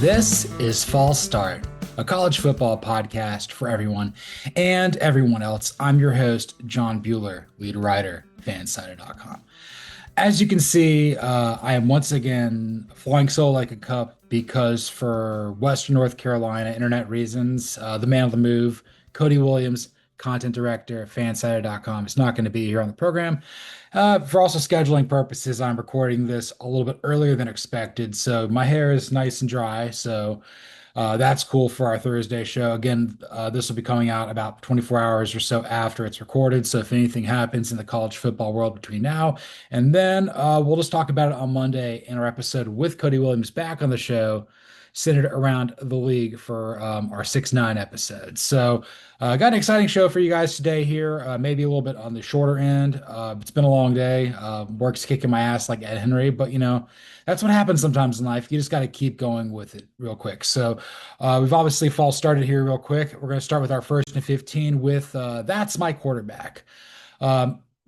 This is False Start, a college football podcast for everyone and everyone else. I'm your host, John Buhler, lead writer, fansided.com. As you can see, I am once again flying solo like a cup because for Western North Carolina internet reasons, the man on the move, Cody Williams, content director, fansided.com, is not going to be here on the program. For also scheduling purposes, I'm recording this a little bit earlier than expected, so my hair is nice and dry. So that's cool for our Thursday show. Again, this will be coming out about 24 hours or so after it's recorded. So if anything happens in the college football world between now and then, we'll just talk about it on Monday in our episode with Cody Williams back on the show, centered around the league for our 6-9 episode. So, got an exciting show for you guys today here. Maybe a little bit on the shorter end. It's been a long day. Work's kicking my ass like Ed Henry, but that's what happens sometimes in life. You just got to keep going with it real quick. So, we've obviously false started here real quick. We're going to start with our first and 15 with That's My Quarterback.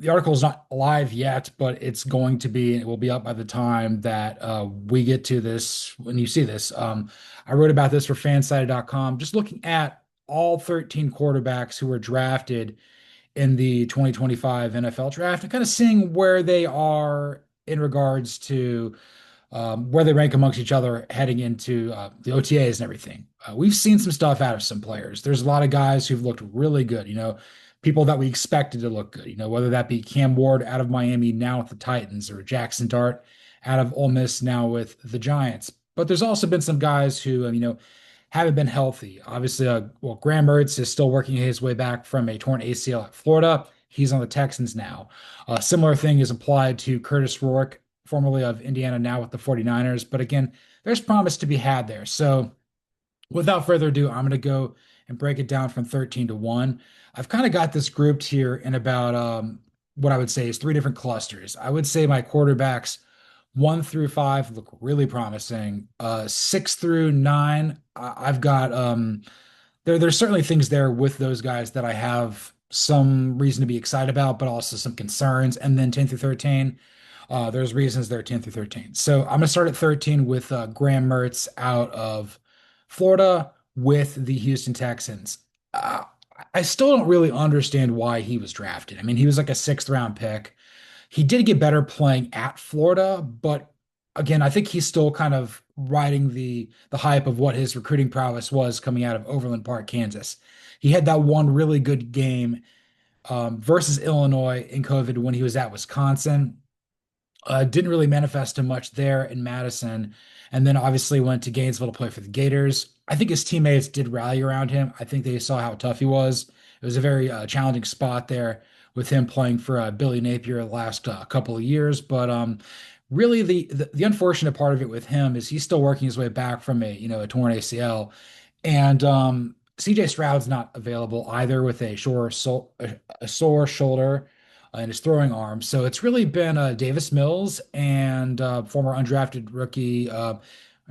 The article is not live yet, but it's going to be, and it will be up by the time that we get to this, when you see this. I wrote about this for fansided.com, just looking at all 13 quarterbacks who were drafted in the 2025 NFL draft and kind of seeing where they are in regards to where they rank amongst each other heading into the OTAs and everything. We've seen some stuff out of some players. There's a lot of guys who've looked really good, people that we expected to look good, whether that be Cam Ward out of Miami now with the Titans or Jackson Dart out of Ole Miss now with the Giants. But there's also been some guys who, haven't been healthy. Obviously, Graham Mertz is still working his way back from a torn ACL at Florida. He's on the Texans now. A similar thing is applied to Curtis Rourke, formerly of Indiana, now with the 49ers. But again, there's promise to be had there. So without further ado, I'm going to go and break it down from 13 to 1. I've kind of got this grouped here in about what I would say is three different clusters. I would say my quarterbacks 1 through 5 look really promising. 6 through 9, I've got there's certainly things there with those guys that I have some reason to be excited about, but also some concerns. And then 10 through 13, there's reasons there 10 through 13. So I'm gonna start at 13 with Graham Mertz out of Florida with the Houston Texans. I still don't really understand why he was drafted. I mean, he was like a sixth round pick. He did get better playing at Florida, but again, I think he's still kind of riding the hype of what his recruiting prowess was coming out of Overland Park, Kansas. He had that one really good game versus Illinois in COVID when he was at Wisconsin. Didn't really manifest too much there in Madison, and then obviously went to Gainesville to play for the Gators. I think his teammates did rally around him. I think they saw how tough he was. It was a very challenging spot there with him playing for Billy Napier the last couple of years. But really, the unfortunate part of it with him is he's still working his way back from a torn ACL, and CJ Stroud's not available either with a sore shoulder in his throwing arm. So it's really been Davis Mills and former undrafted rookie,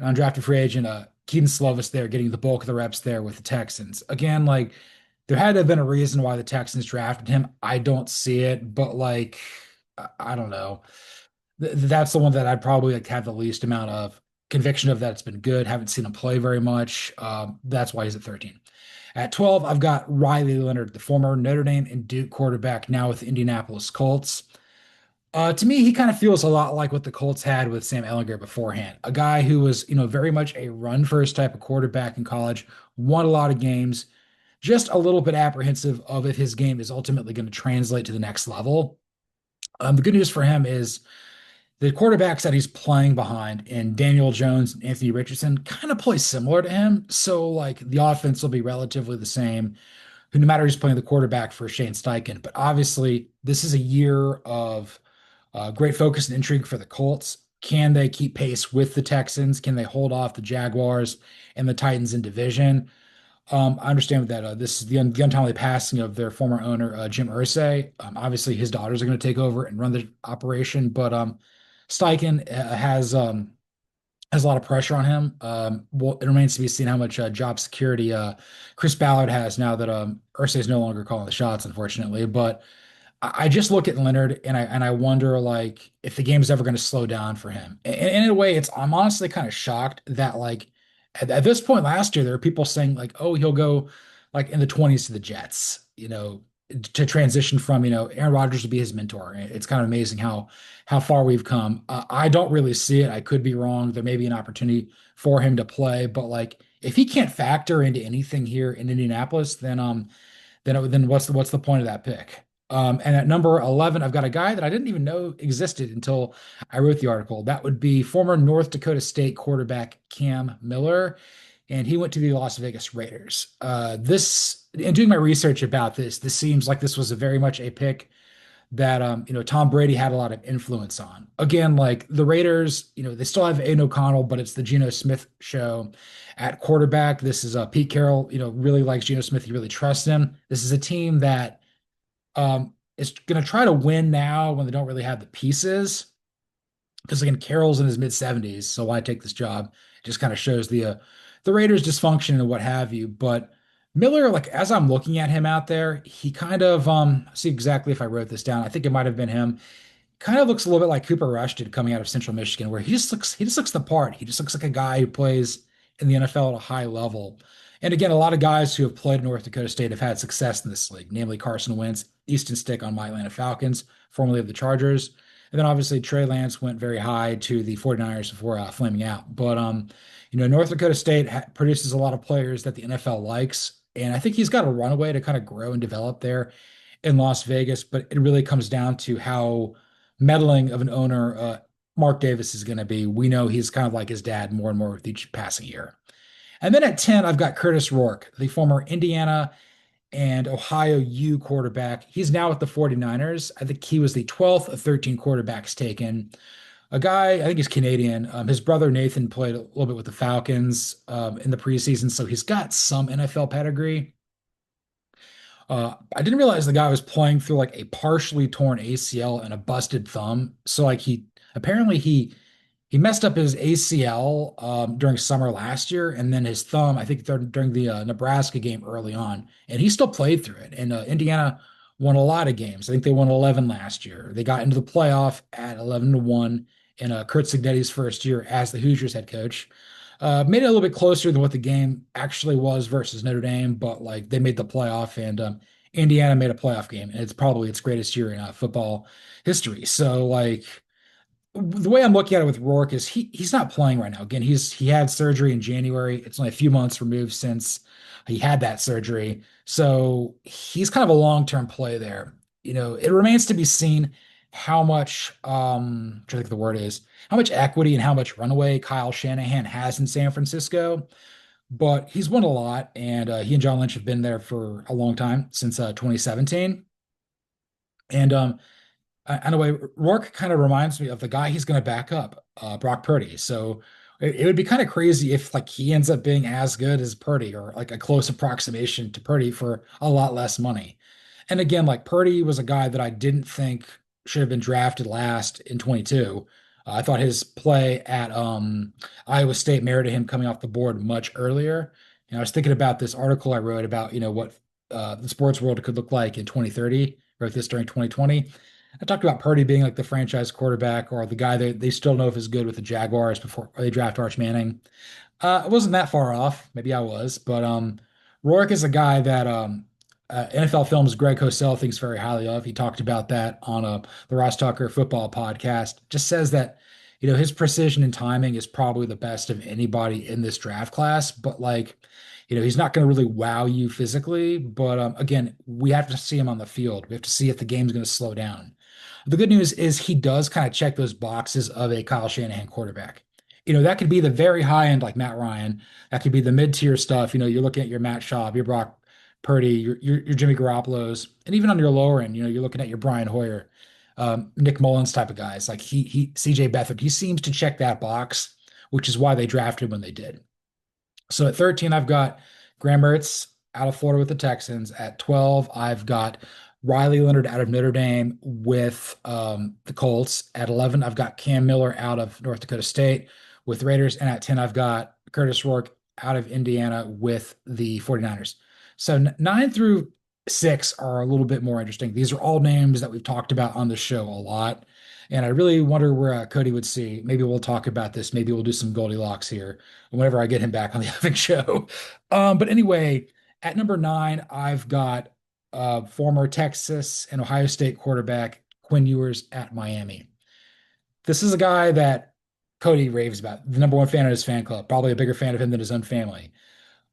undrafted free agent Keaton Slovis there getting the bulk of the reps there with the Texans. Again, like there had to have been a reason why the Texans drafted him. I don't see it, but like I don't know. That's the one that I'd probably like have the least amount of conviction of that it's been good. Haven't seen him play very much. That's why he's at 13. At 12, I've got Riley Leonard, the former Notre Dame and Duke quarterback, now with the Indianapolis Colts. To me, he kind of feels a lot like what the Colts had with Sam Ehlinger beforehand. A guy who was, very much a run first type of quarterback in college, won a lot of games, just a little bit apprehensive of if his game is ultimately going to translate to the next level. The good news for him is the quarterbacks that he's playing behind in Daniel Jones and Anthony Richardson kind of play similar to him. So, like, the offense will be relatively the same, no matter who's playing the quarterback for Shane Steichen. But obviously, this is a year of great focus and intrigue for the Colts. Can they keep pace with the Texans? Can they hold off the Jaguars and the Titans in division? I understand that this is the untimely passing of their former owner, Jim Irsay. Obviously, his daughters are going to take over and run the operation, but Steichen has a lot of pressure on him. Well, it remains to be seen how much job security Chris Ballard has now that Irsay is no longer calling the shots, unfortunately. But I just look at Leonard and I wonder like if the game is ever going to slow down for him. And in a way, I'm honestly kind of shocked that like At this point last year, there were people saying like, oh, he'll go like in the 20s to the Jets, to transition from, Aaron Rodgers to be his mentor. It's kind of amazing how far we've come. I don't really see it. I could be wrong. There may be an opportunity for him to play, but like if he can't factor into anything here in Indianapolis, then what's the point of that pick? And at number 11, I've got a guy that I didn't even know existed until I wrote the article. That would be former North Dakota State quarterback Cam Miller, and he went to the Las Vegas Raiders. In doing my research about this seems like this was a very much a pick that Tom Brady had a lot of influence on. Again, like the Raiders, they still have Aiden O'Connell, but it's the Geno Smith show at quarterback. This is Pete Carroll, really likes Geno Smith. He really trusts him. This is a team that is going to try to win now when they don't really have the pieces. Because again, Carroll's in his mid 70s, so why take this job? It just kind of shows the Raiders' dysfunction and what have you. But Miller, like as I'm looking at him out there, he kind of see exactly if I wrote this down. I think it might have been him. Kind of looks a little bit like Cooper Rush did coming out of Central Michigan, where he just looks the part. He just looks like a guy who plays in the NFL at a high level. And again, a lot of guys who have played in North Dakota State have had success in this league, namely Carson Wentz, Easton Stick on my Atlanta Falcons, formerly of the Chargers. And then obviously Trey Lance went very high to the 49ers before flaming out. But North Dakota State produces a lot of players that the NFL likes, and I think he's got a runaway to kind of grow and develop there in Las Vegas. But it really comes down to how meddling of an owner Mark Davis is going to be. We know he's kind of like his dad more and more with each passing year. And then at 10, I've got Curtis Rourke, the former Indiana and Ohio U quarterback. He's now with the 49ers. I think he was the 12th of 13 quarterbacks taken. A guy, I think he's Canadian. His brother Nathan played a little bit with the Falcons in the preseason, so he's got some NFL pedigree. I didn't realize the guy was playing through like a partially torn ACL and a busted thumb. So like he messed up his ACL during summer last year, and then his thumb, I think during the Nebraska game early on, and he still played through it. And Indiana won a lot of games. I think they won 11 last year. They got into the playoff at 11-1 in Kurt Cignetti's first year as the Hoosiers head coach. Made it a little bit closer than what the game actually was versus Notre Dame, but like they made the playoff, and Indiana made a playoff game, and it's probably its greatest year in football history. So like the way I'm looking at it with Rourke is he's not playing right now. Again, he had surgery in January. It's only a few months removed since he had that surgery. So he's kind of a long-term play there. It remains to be seen how much I'm trying to think of the word is, how much equity and how much runaway Kyle Shanahan has in San Francisco. But he's won a lot, and he and John Lynch have been there for a long time, since 2017. And in a way, Rourke kind of reminds me of the guy he's going to back up, Brock Purdy. So it would be kind of crazy if like he ends up being as good as Purdy or like a close approximation to Purdy for a lot less money. And again, like Purdy was a guy that I didn't think should have been drafted last in 22. I thought his play at Iowa State merited him coming off the board much earlier. I was thinking about this article I wrote about, what the sports world could look like in 2030. Wrote this during 2020. I talked about Purdy being like the franchise quarterback or the guy that they still know if is good with the Jaguars before they draft Arch Manning. I wasn't that far off. Maybe I was, but Rourke is a guy that NFL Films Greg Cosell thinks very highly of. He talked about that on the Ross Tucker football podcast. Just says that his precision and timing is probably the best of anybody in this draft class, but like he's not going to really wow you physically. But again, we have to see him on the field. We have to see if the game's going to slow down. The good news is he does kind of check those boxes of a Kyle Shanahan quarterback. That could be the very high end, like Matt Ryan. That could be the mid-tier stuff. You're looking at your Matt Schaub, your Brock Purdy, your Jimmy Garoppolo's, and even on your lower end, you're looking at your Brian Hoyer, Nick Mullins type of guys. Like CJ Beathard, he seems to check that box, which is why they drafted when they did. So at 13, I've got Graham Mertz out of Florida with the Texans. At 12, I've got Riley Leonard out of Notre Dame with the Colts. At 11, I've got Cam Miller out of North Dakota State with Raiders. And at 10, I've got Curtis Rourke out of Indiana with the 49ers. So 9 through 6 are a little bit more interesting. These are all names that we've talked about on the show a lot. And I really wonder where Cody would see. Maybe we'll talk about this. Maybe we'll do some Goldilocks here whenever I get him back on the Having Show. But anyway, at number nine, I've got former Texas and Ohio State quarterback Quinn Ewers at Miami. This is a guy that Cody raves about, the number one fan of his fan club, probably a bigger fan of him than his own family.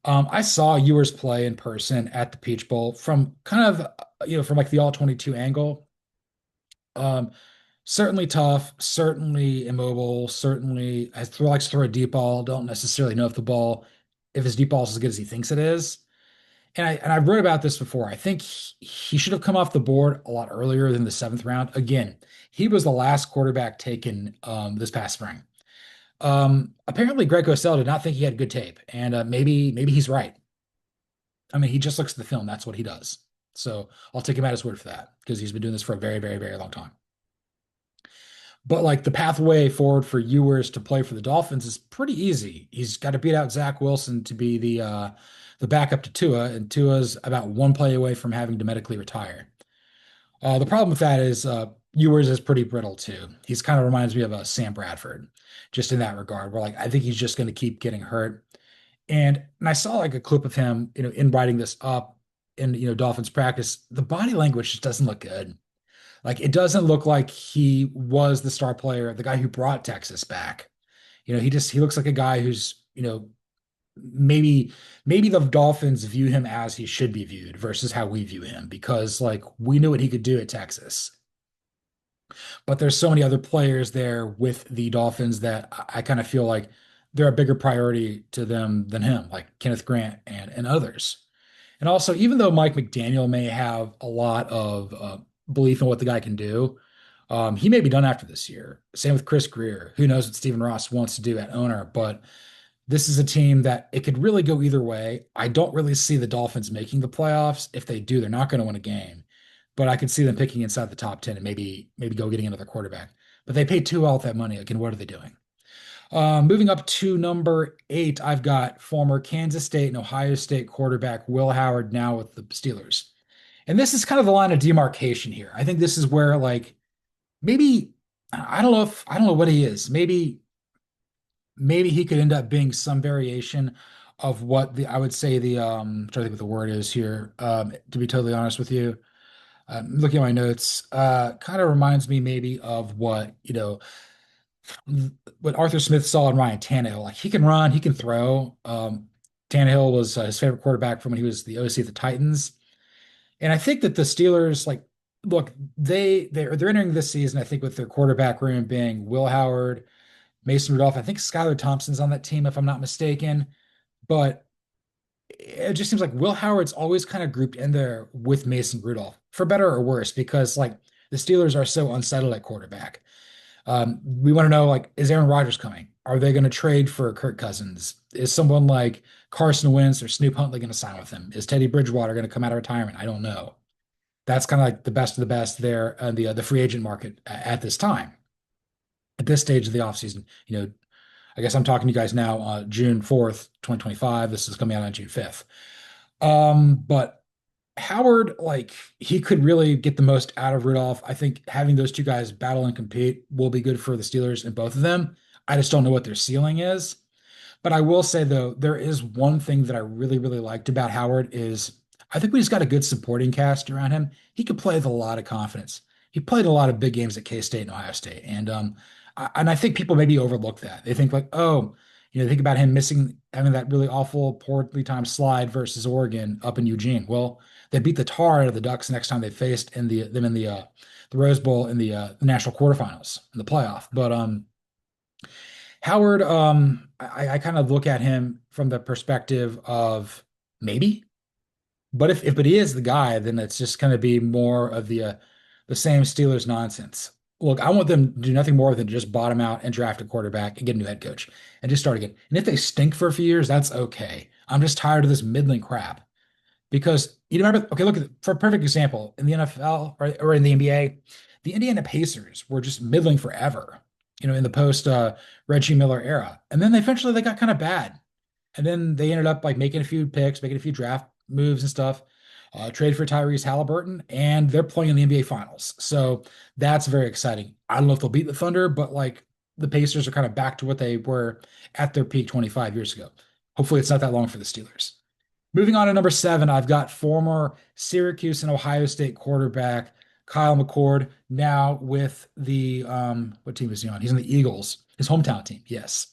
I saw Ewers play in person at the Peach Bowl from kind of, from like the all 22 angle. Um, Certainly tough, certainly immobile, certainly likes to throw a deep ball. Don't necessarily know if his deep ball is as good as he thinks it is. And I wrote about this before. I think he should have come off the board a lot earlier than the seventh round. Again, he was the last quarterback taken this past spring. Apparently, Greg Cosell did not think he had good tape, and maybe he's right. I mean, he just looks at the film. That's what he does. So I'll take him at his word for that because he's been doing this for a very, very, very long time. But like the pathway forward for Ewers to play for the Dolphins is pretty easy. He's got to beat out Zach Wilson to be the backup to Tua, and Tua's about one play away from having to medically retire. The problem with that is Ewers is pretty brittle too. He's kind of reminds me of a Sam Bradford, just in that regard, where like I think he's just going to keep getting hurt. And I saw like a clip of him, in writing this up in Dolphins practice. The body language just doesn't look good. Like it doesn't look like he was the star player, the guy who brought Texas back. He looks like a guy who's, maybe the Dolphins view him as he should be viewed versus how we view him because like we knew what he could do at Texas. But there's so many other players there with the Dolphins that I kind of feel like they're a bigger priority to them than him, like Kenneth Grant and others. And also, even though Mike McDaniel may have a lot of belief in what the guy can do, he may be done after this year. Same with Chris Greer. Who knows what Stephen Ross wants to do at owner, but this is a team that it could really go either way. I don't really see the Dolphins making the playoffs. If they do, they're not going to win a game. But I could see them picking inside the top 10 and maybe go getting another quarterback. But they paid too well with that money. Again, what are they doing? Moving up to number eight, I've got former Kansas State and Ohio State quarterback Will Howard now with the Steelers. And this is kind of the line of demarcation here. I think this is where like maybe I don't know what he is. Maybe he could end up being some variation of what the I would say the I'm trying to think what the word is here. To be totally honest with you, looking at my notes, kind of reminds me maybe of what Arthur Smith saw in Ryan Tannehill. Like he can run, he can throw. Tannehill was his favorite quarterback from when he was the OC of the Titans, and I think that the Steelers like look they're entering this season. I think with their quarterback room being Will Howard, Mason Rudolph. I think Skylar Thompson's on that team if I'm not mistaken, but it just seems like Will Howard's always kind of grouped in there with Mason Rudolph, for better or worse, because like the Steelers are so unsettled at quarterback. We want to know like, is Aaron Rodgers coming? Are they going to trade for Kirk Cousins? Is someone like Carson Wentz or Snoop Huntley going to sign with him? Is Teddy Bridgewater going to come out of retirement? I don't know. That's kind of like the best of the best there on the free agent market at this time, at this stage of the offseason. I guess I'm talking to you guys now, June 4th, 2025. This is coming out on June 5th. But Howard, like, he could really get the most out of Rudolph. I think having those two guys battle and compete will be good for the Steelers and both of them. I just don't know what their ceiling is. But I will say though, there is one thing that I really, really liked about Howard is I think we just got a good supporting cast around him. He could play with a lot of confidence. He played a lot of big games at K-State and Ohio State, and I think people maybe overlook that. They think like, oh, think about him having that really awful, poorly timed slide versus Oregon up in Eugene. Well, they beat the tar out of the Ducks next time they faced them in the Rose Bowl in the national quarterfinals in the playoff. But Howard, I kind of look at him from the perspective of maybe, but but he is the guy, then it's just going to be more of the same Steelers nonsense. Look, I want them to do nothing more than just bottom out and draft a quarterback and get a new head coach and just start again. And if they stink for a few years, that's okay. I'm just tired of this middling crap. Because you remember, okay, look for a perfect example in the NFL or in the NBA, the Indiana Pacers were just middling forever, in the post Reggie Miller era. And then eventually they got kind of bad. And then they ended up like making a few picks, making a few draft moves and stuff. trade for Tyrese Halliburton, and they're playing in the NBA Finals. So that's very exciting. I don't know if they'll beat the Thunder, but like the Pacers are kind of back to what they were at their peak 25 years ago. Hopefully, it's not that long for the Steelers. Moving on to number seven, I've got former Syracuse and Ohio State quarterback Kyle McCord, now with the what team is he on? He's on the Eagles, his hometown team. Yes.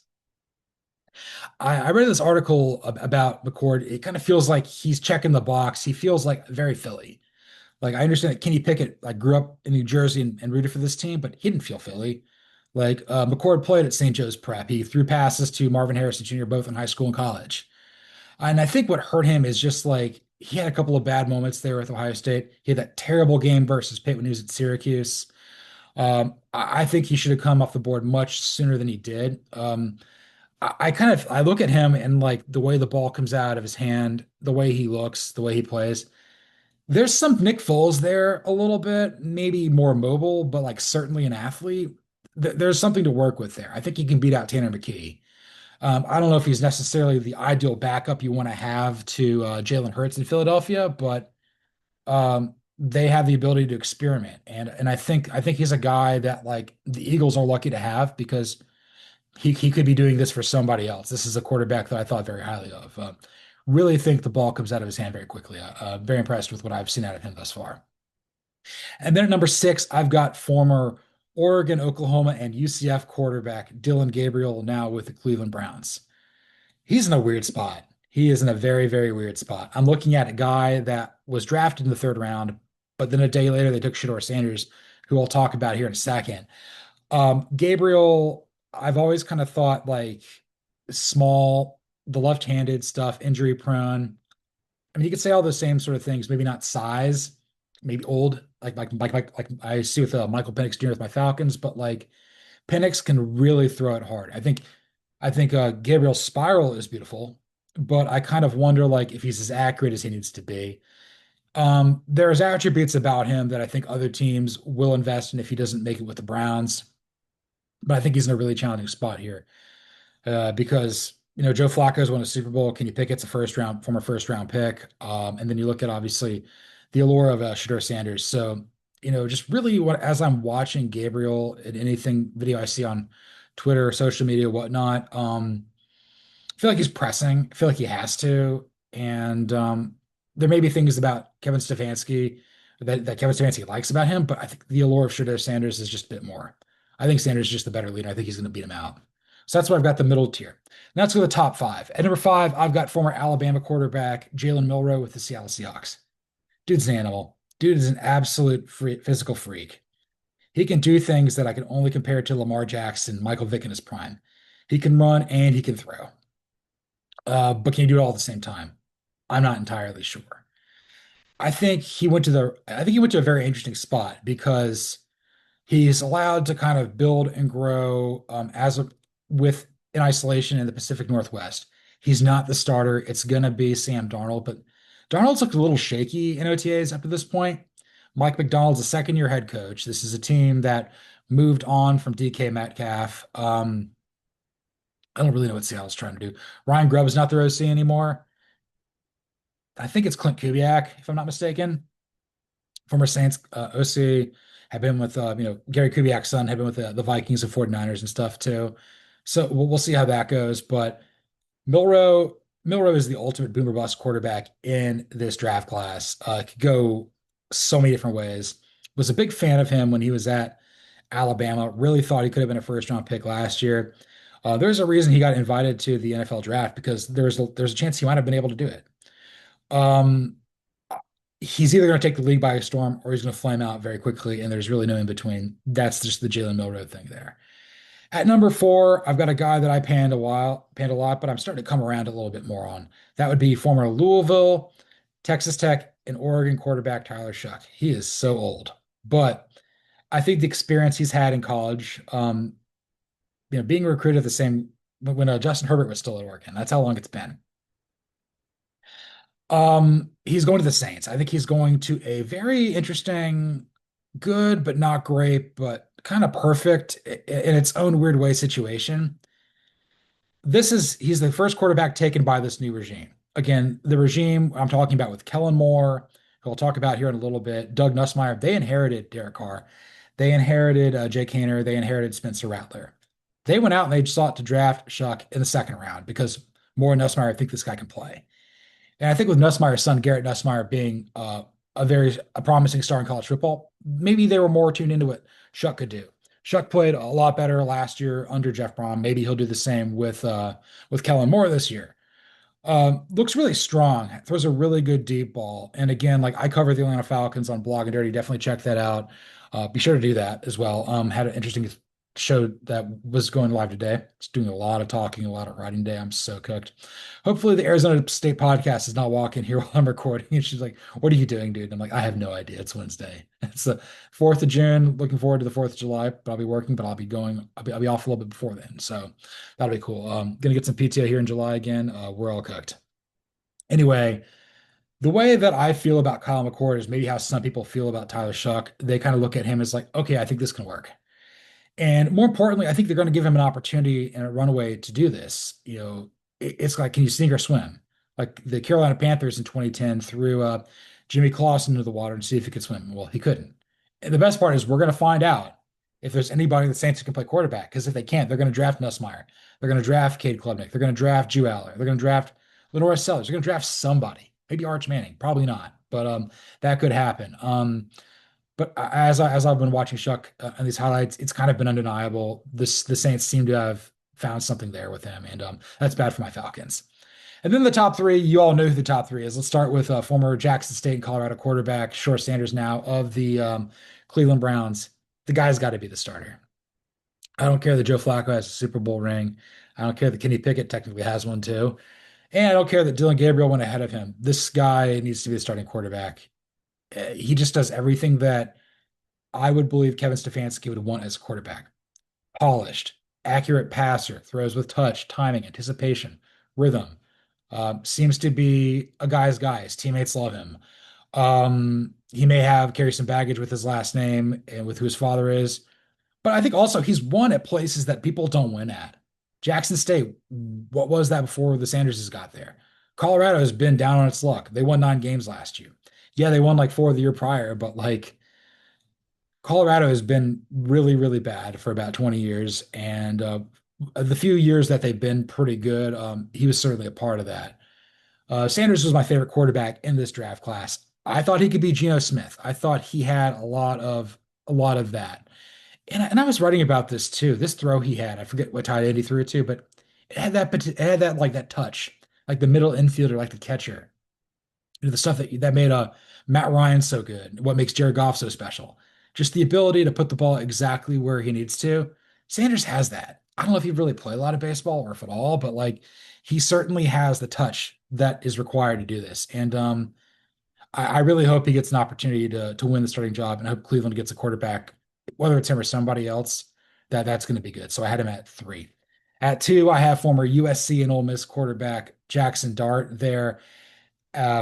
I read this article about McCord. It kind of feels like he's checking the box. He feels like very Philly. Like I understand that Kenny Pickett like grew up in New Jersey and rooted for this team, but he didn't feel Philly. Like McCord played at St. Joe's Prep. He threw passes to Marvin Harrison Jr. both in high school and college. And I think what hurt him is just like he had a couple of bad moments there with Ohio State. He had that terrible game versus Pitt when he was at Syracuse. I think he should have come off the board much sooner than he did. I kind of I look at him and like the way the ball comes out of his hand, the way he looks, the way he plays. There's some Nick Foles there a little bit, maybe more mobile, but like certainly an athlete. There's something to work with there. I think he can beat out Tanner McKee. I don't know if he's necessarily the ideal backup you want to have to Jalen Hurts in Philadelphia, but they have the ability to experiment, and I think he's a guy that like the Eagles are lucky to have because he could be doing this for somebody else. This is a quarterback that I thought very highly of. Really think the ball comes out of his hand very quickly. Very impressed with what I've seen out of him thus far. And then at number six, I've got former Oregon, Oklahoma, and UCF quarterback Dylan Gabriel, now with the Cleveland Browns. He's in a weird spot. He is in a very, very weird spot. I'm looking at a guy that was drafted in the third round, but then a day later they took Shedeur Sanders, who I'll talk about here in a second. Gabriel, I've always kind of thought like small, the left-handed stuff, injury prone. I mean, you could say all those same sort of things, maybe not size, maybe old, like I see with Michael Penix Jr. with my Falcons, but like Penix can really throw it hard. I think Gabriel's spiral is beautiful, but I kind of wonder like if he's as accurate as he needs to be. There's attributes about him that I think other teams will invest in if he doesn't make it with the Browns, but I think he's in a really challenging spot here because Joe Flacco's won a Super Bowl. Kenny Pickett's a former first round pick, and then you look at obviously the allure of Shedeur Sanders. So just really what as I'm watching Gabriel in anything video I see on Twitter, social media, whatnot, I feel like he's pressing. I feel like he has to, and there may be things about Kevin Stefanski that Kevin Stefanski likes about him, but I think the allure of Shedeur Sanders is just a bit more. I think Sanders is just the better leader. I think he's going to beat him out. So that's why I've got the middle tier. Now let's go to the top five. At number five, I've got former Alabama quarterback Jalen Milroe with the Seattle Seahawks. Dude's an animal. Dude is an absolute physical freak. He can do things that I can only compare to Lamar Jackson, Michael Vick in his prime. He can run and he can throw. But can he do it all at the same time? I'm not entirely sure. I think he went to a very interesting spot because he's allowed to kind of build and grow with in isolation in the Pacific Northwest. He's not the starter. It's gonna be Sam Darnold, but Darnold's looked a little shaky in OTAs up to this point. Mike McDonald's a second-year head coach. This is a team that moved on from DK Metcalf. I don't really know what Seattle's trying to do. Ryan Grubb is not their OC anymore. I think it's Clint Kubiak, if I'm not mistaken. Former Saints OC, have been with Gary Kubiak's son, have been with the Vikings and 49ers and stuff too. So we'll see how that goes. But Milroe is the ultimate boomer bust quarterback in this draft class. Could go so many different ways. Was a big fan of him when he was at Alabama. Really thought he could have been a first round pick last year. There's a reason he got invited to the NFL draft because there's a chance he might have been able to do it. Um, he's either going to take the league by storm or he's going to flame out very quickly, and there's really no in between. That's just the Jalen Milroe thing there. At number four, I've got a guy that I panned a lot, but I'm starting to come around a little bit more on. That would be former Louisville, Texas Tech, and Oregon quarterback Tyler Shuck. He is so old, but I think the experience he's had in college, being recruited the same when Justin Herbert was still at Oregon. That's how long it's been. He's going to the Saints. I think he's going to a very interesting, good but not great, but kind of perfect in its own weird way situation. He's the first quarterback taken by this new regime. Again, the regime I'm talking about with Kellen Moore, who we'll talk about here in a little bit, Doug Nussmeier, they inherited Derek Carr. They inherited Jake Haener. They inherited Spencer Rattler. They went out and they sought to draft Shuck in the second round because Moore and Nussmeier think this guy can play. And I think with Nussmeier's son, Garrett Nussmeier, being a promising star in college football, maybe they were more tuned into what Shuck could do. Shuck played a lot better last year under Jeff Brom. Maybe he'll do the same with Kellen Moore this year. Looks really strong. Throws a really good deep ball. And again, like I cover the Atlanta Falcons on Blog and Dirty. Definitely check that out. Be sure to do that as well. Had an interesting show that was going live today. It's doing a lot of talking, a lot of writing today. I'm so cooked. Hopefully the Arizona State podcast is not walking here while I'm recording. And she's like, "What are you doing, dude?" And I'm like, "I have no idea. It's Wednesday. It's the 4th of June. Looking forward to the 4th of July, but I'll be working, but I'll be off a little bit before then. So that'll be cool. Gonna get some PTO here in July again. We're all cooked. Anyway, the way that I feel about Kyle McCord is maybe how some people feel about Tyler Shuck. They kind of look at him as like, okay, I think this can work. And more importantly, I think they're going to give him an opportunity and a runaway to do this. It's like, can you sink or swim? Like the Carolina Panthers in 2010 threw Jimmy Clausen into the water and see if he could swim. Well, he couldn't. And the best part is we're going to find out if there's anybody in the Saints who can play quarterback. Because if they can't, they're going to draft Nussmeier. They're going to draft Cade Klubnik. They're going to draft Drew Aller. They're going to draft Lenore Sellers. They're going to draft somebody. Maybe Arch Manning. Probably not. But that could happen. But as I've been watching Shuck and these highlights, it's kind of been undeniable. The Saints seem to have found something there with him, and that's bad for my Falcons. And then the top three, you all know who the top three is. Let's start with former Jackson State and Colorado quarterback Shedeur Sanders now of the Cleveland Browns. The guy's got to be the starter. I don't care that Joe Flacco has a Super Bowl ring. I don't care that Kenny Pickett technically has one too. And I don't care that Dylan Gabriel went ahead of him. This guy needs to be the starting quarterback. He just does everything that I would believe Kevin Stefanski would want as a quarterback. Polished, accurate passer, throws with touch, timing, anticipation, rhythm. Seems to be a guy's guy. His teammates love him. He may have carry some baggage with his last name and with who his father is, but I think also he's won at places that people don't win at. Jackson State, what was that before the Sanderses got there? Colorado has been down on its luck. They won 9 games last year. Yeah, they won like 4 the year prior, but like Colorado has been really, really bad for about 20 years. And the few years that they've been pretty good, he was certainly a part of that. Sanders was my favorite quarterback in this draft class. I thought he could be Geno Smith. I thought he had a lot of that. And I was writing about this too. This throw he had, I forget what tight end he threw it to, but it had that like that touch, like the middle infielder, like the catcher. The stuff that made Matt Ryan so good, what makes Jared Goff so special. Just the ability to put the ball exactly where he needs to. Sanders has that. I don't know if he really played a lot of baseball or if at all, but like he certainly has the touch that is required to do this. And I really hope he gets an opportunity to win the starting job, and I hope Cleveland gets a quarterback, whether it's him or somebody else, that's going to be good. So I had him at 3. At 2, I have former USC and Ole Miss quarterback Jackson Dart there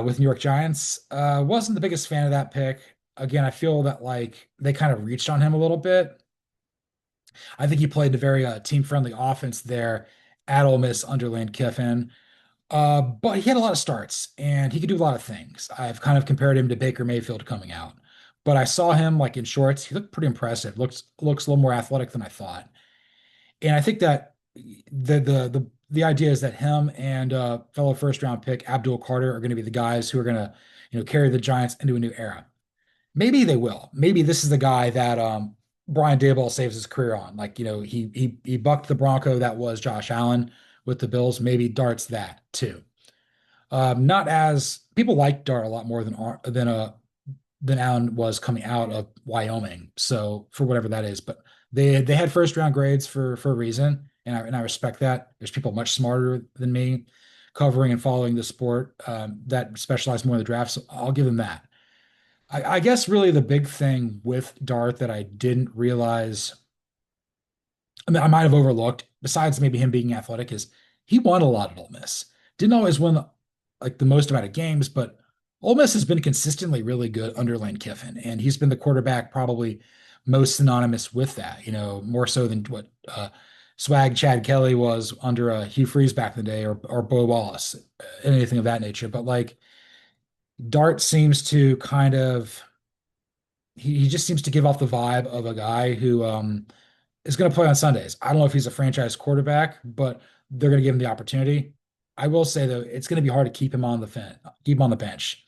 with New York Giants. Wasn't the biggest fan of that pick. Again, I feel that like they kind of reached on him a little bit. I think he played a very team-friendly offense there at Ole Miss under Lane Kiffin. But he had a lot of starts and he could do a lot of things. I've kind of compared him to Baker Mayfield coming out. But I saw him like in shorts. He looked pretty impressive. Looks a little more athletic than I thought. And I think that the idea is that him and fellow first round pick Abdul Carter are going to be the guys who are going to carry the Giants into a new era. Maybe they will. Maybe this is the guy that Brian Daboll saves his career on. Like, he bucked the Bronco that was Josh Allen with the Bills. Maybe Dart's that too. Not as people like Dart a lot more than Allen was coming out of Wyoming. So for whatever that is, but they had first round grades for a reason, and I respect that. There's people much smarter than me covering and following the sport that specialize more in the draft. So I'll give them that. I guess really the big thing with Dart that I didn't realize, I mean, I might have overlooked, besides maybe him being athletic, is he won a lot at Ole Miss. Didn't always win like the most amount of games, but Ole Miss has been consistently really good under Lane Kiffin, and he's been the quarterback probably most synonymous with that. More so than what Swag Chad Kelly was under Hugh Freeze back in the day, or Bo Wallace, anything of that nature. But like Dart seems to kind of he just seems to give off the vibe of a guy who is going to play on Sundays. I don't know if he's a franchise quarterback, but they're going to give him the opportunity. I will say though, it's going to be hard to keep him on the bench.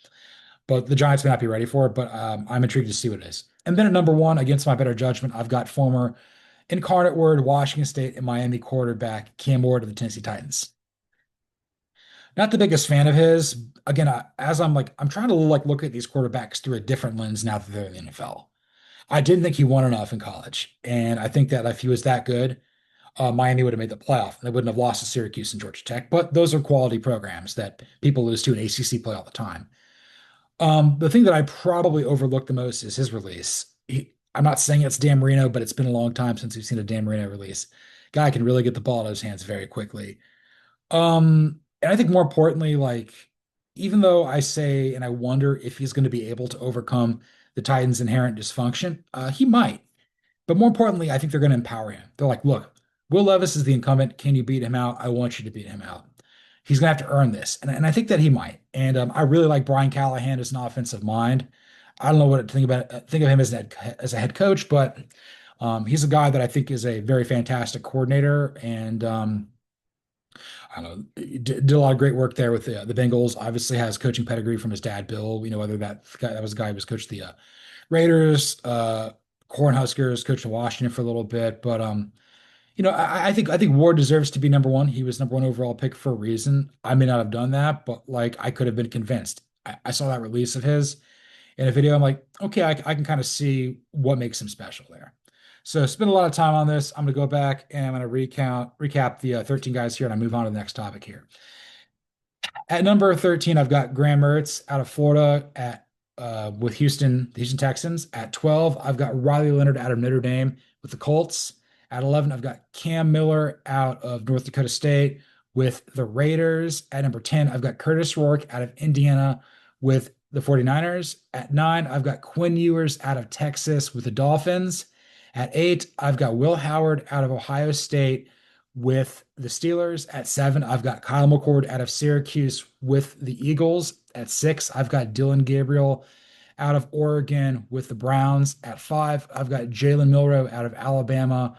But the Giants may not be ready for it. But I'm intrigued to see what it is. And then at number one, against my better judgment, I've got former Incarnate Word, Washington State, and Miami quarterback Cam Ward of the Tennessee Titans. Not the biggest fan of his. Again, as I'm trying to look at these quarterbacks through a different lens now that they're in the NFL. I didn't think he won enough in college, and I think that if he was that good, Miami would have made the playoff. They wouldn't have lost to Syracuse and Georgia Tech. But those are quality programs that people lose to in ACC play all the time. The thing that I probably overlooked the most is his release. I'm not saying it's Dan Marino, but it's been a long time since we've seen a Dan Marino release. Guy can really get the ball in his hands very quickly. And I think more importantly, even though I say and I wonder if he's going to be able to overcome the Titans' inherent dysfunction, he might. But more importantly, I think they're going to empower him. They're like, look, Will Levis is the incumbent. Can you beat him out? I want you to beat him out. He's going to have to earn this. And I think that he might. And I really like Brian Callahan as an offensive mind. I don't know what to think of him as a head coach, but he's a guy that I think is a very fantastic coordinator. And I don't know, he did a lot of great work there with the Bengals. Obviously has coaching pedigree from his dad, Bill. Whether that was a guy who was coached the Raiders, Cornhuskers, coached in Washington for a little bit. But I think Ward deserves to be number one. He was number one overall pick for a reason. I may not have done that, but I could have been convinced. I saw that release of his in a video. I'm like, okay, I can kind of see what makes him special there. So spend a lot of time on this. I'm going to go back and I'm going to recap the 13 guys here, and I move on to the next topic here. At number 13, I've got Graham Mertz out of Florida with the Houston Texans. At 12, I've got Riley Leonard out of Notre Dame with the Colts. At 11, I've got Cam Miller out of North Dakota State with the Raiders. At number 10, I've got Curtis Rourke out of Indiana with the 49ers. At 9, I've got Quinn Ewers out of Texas with the Dolphins. At 8, I've got Will Howard out of Ohio State with the Steelers. At 7, I've got Kyle McCord out of Syracuse with the Eagles. At 6, I've got Dylan Gabriel out of Oregon with the Browns. At 5, I've got Jalen Milroe out of Alabama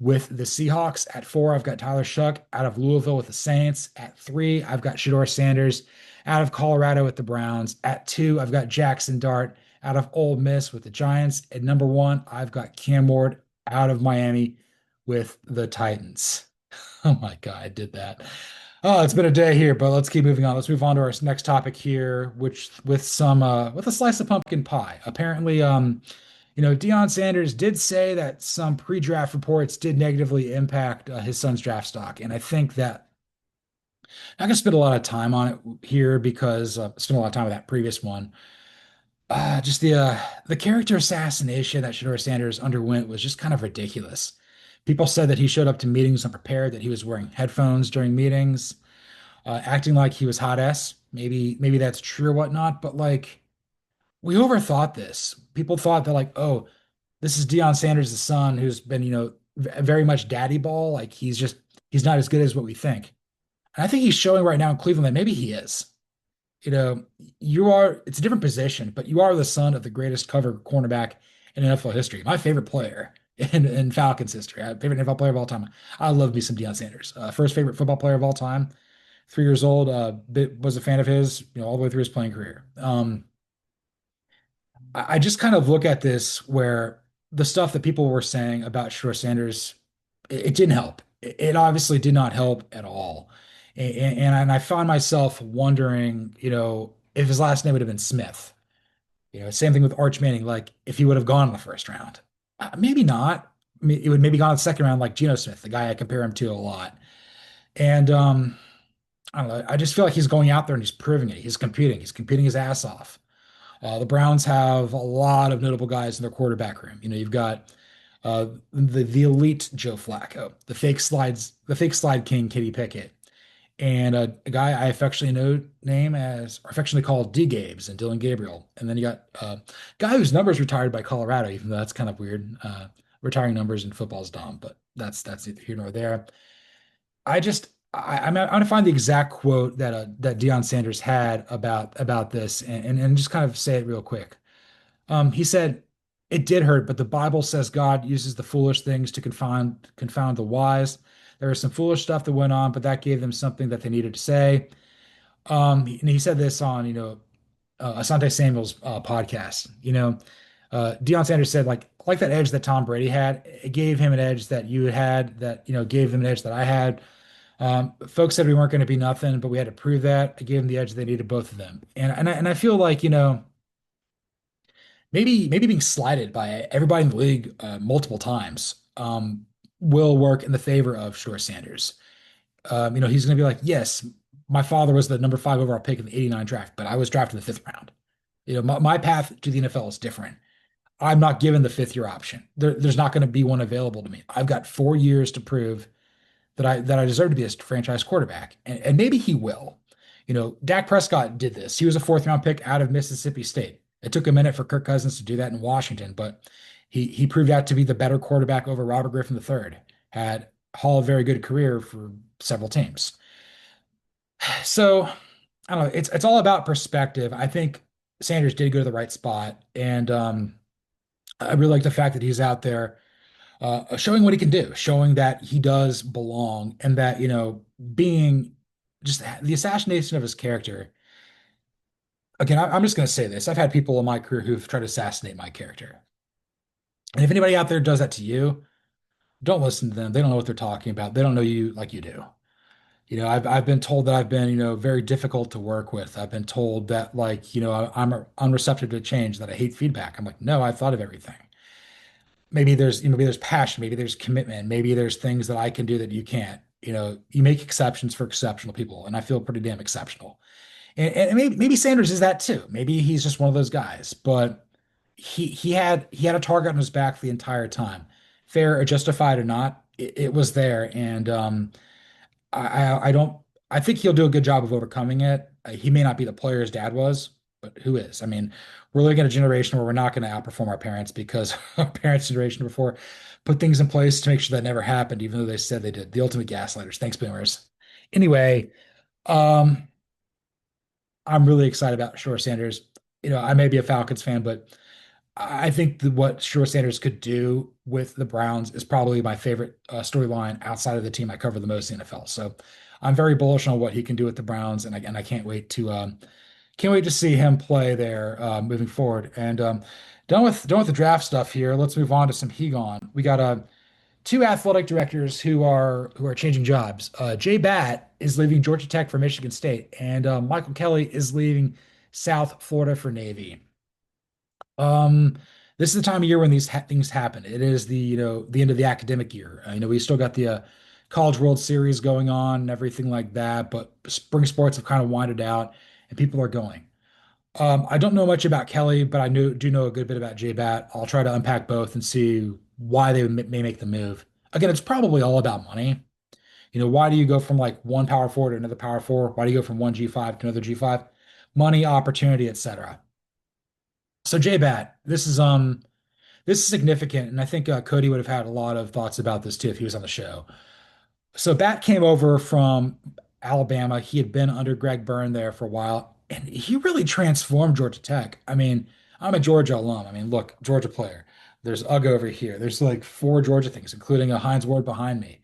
with the Seahawks. At 4, I've got Tyler Shuck out of Louisville with the Saints. At 3, I've got Shedeur Sanders out of Colorado with the Browns. At 2, I've got Jackson Dart out of Ole Miss with the Giants. At number 1, I've got Cam Ward out of Miami with the Titans. Oh my God, I did that. Oh, it's been a day here, but let's keep moving on. Let's move on to our next topic here, which with a slice of pumpkin pie. Apparently, Deion Sanders did say that some pre-draft reports did negatively impact his son's draft stock, and I think that I'm gonna spend a lot of time on it here because I spent a lot of time with that previous one. Just the character assassination that Shedeur Sanders underwent was just kind of ridiculous. People said that he showed up to meetings unprepared, that he was wearing headphones during meetings, acting like he was hot S. Maybe that's true or whatnot, but we overthought this. People thought that oh, this is Deion Sanders' son who's been, very much daddy ball. He's not as good as what we think. And I think he's showing right now in Cleveland that maybe he is. It's a different position, but you are the son of the greatest cover cornerback in NFL history. My favorite player in Falcons history. Favorite NFL player of all time. I love me some Deion Sanders. First favorite football player of all time. 3 years old. Was a fan of his, all the way through his playing career. I just kind of look at this where the stuff that people were saying about Shedeur Sanders, it didn't help. It obviously did not help at all. And I found myself wondering, if his last name would have been Smith. Same thing with Arch Manning, if he would have gone in the first round. Maybe not. I mean, it would maybe gone in the second round, like Geno Smith, the guy I compare him to a lot. And I don't know. I just feel like he's going out there and he's proving it. He's competing. He's competing his ass off. The Browns have a lot of notable guys in their quarterback room. You've got the elite Joe Flacco, the fake slide king Kenny Pickett, and a guy I affectionately call D Gabes and Dylan Gabriel. And then you got a guy whose number's retired by Colorado, even though that's kind of weird. Retiring numbers in football is dumb, but that's neither here nor there. I just I'm gonna find the exact quote that Deion Sanders had about this and just kind of say it real quick. He said, "It did hurt, but the Bible says God uses the foolish things to confound the wise. There was some foolish stuff that went on, but that gave them something that they needed to say." And he said this on, Asante Samuel's podcast. Deion Sanders said, like that edge that Tom Brady had, it gave him an edge that you had, that gave him an edge that I had. Folks said we weren't going to be nothing, but we had to prove that. I gave them the edge they needed, both of them. And I feel like, maybe being slighted by everybody in the league multiple times will work in the favor of Shedeur Sanders. He's going to be like, yes, my father was the number 5 overall pick in the '89 draft, but I was drafted in the 5th round. My path to the NFL is different. I'm not given the 5th year option. There's not going to be one available to me. I've got 4 years to prove that I deserve to be a franchise quarterback, and maybe he will. Dak Prescott did this. He was a 4th round pick out of Mississippi State. It took a minute for Kirk Cousins to do that in Washington, but he proved out to be the better quarterback over Robert Griffin III. Had Hall of very good career for several teams. So I don't know. It's all about perspective. I think Sanders did go to the right spot, and I really like the fact that he's out there showing what he can do, showing that he does belong, and that being just the assassination of his character. Again, I'm just going to say this. I've had people in my career who've tried to assassinate my character. And if anybody out there does that to you, don't listen to them. They don't know what they're talking about. They don't know you like you do. I've been told that I've been, very difficult to work with. I've been told that, like, I'm unreceptive to change, that I hate feedback. I'm like, no, I've thought of everything. Maybe there's passion, maybe there's commitment, maybe there's things that I can do that you can't. You make exceptions for exceptional people, and I feel pretty damn exceptional. And maybe Sanders is that too. Maybe he's just one of those guys, but he had a target on his back the entire time. Fair or justified or not, it was there. And I don't I think he'll do a good job of overcoming it. He may not be the player his dad was, but who is? I mean, we're living in a generation where we're not going to outperform our parents because our parents' generation before put things in place to make sure that never happened, even though they said they did. The ultimate gaslighters. Thanks, boomers. Anyway, um, I'm really excited about Shore Sanders. I may be a Falcons fan, but I think what Shore Sanders could do with the Browns is probably my favorite storyline outside of the team I cover the most in the NFL. So I'm very bullish on what he can do with the Browns, and I can't wait to see him play there moving forward. And done with the draft stuff here. Let's move on to some Hegon. We got 2 athletic directors who are changing jobs. Jay Batt is leaving Georgia Tech for Michigan State, and Michael Kelly is leaving South Florida for Navy. Um, this is the time of year when these things happen. It is the end of the academic year. We still got the College World Series going on and everything like that, but spring sports have kind of winded out and people are going. I don't know much about Kelly, but do know a good bit about J Bat. I'll try to unpack both and see why they may make the move. Again, it's probably all about money. Why do you go from like one power four to another power four? Why do you go from one G5 to another G5? Money, opportunity, etc. So J Bat, this is significant, and I think Cody would have had a lot of thoughts about this too if he was on the show. So Bat came over from Alabama. He had been under Greg Byrne there for a while, and he really transformed Georgia Tech. I mean, I'm a Georgia alum. I mean, look, Georgia player. There's UG over here. There's like 4 Georgia things, including a Heinz Ward behind me.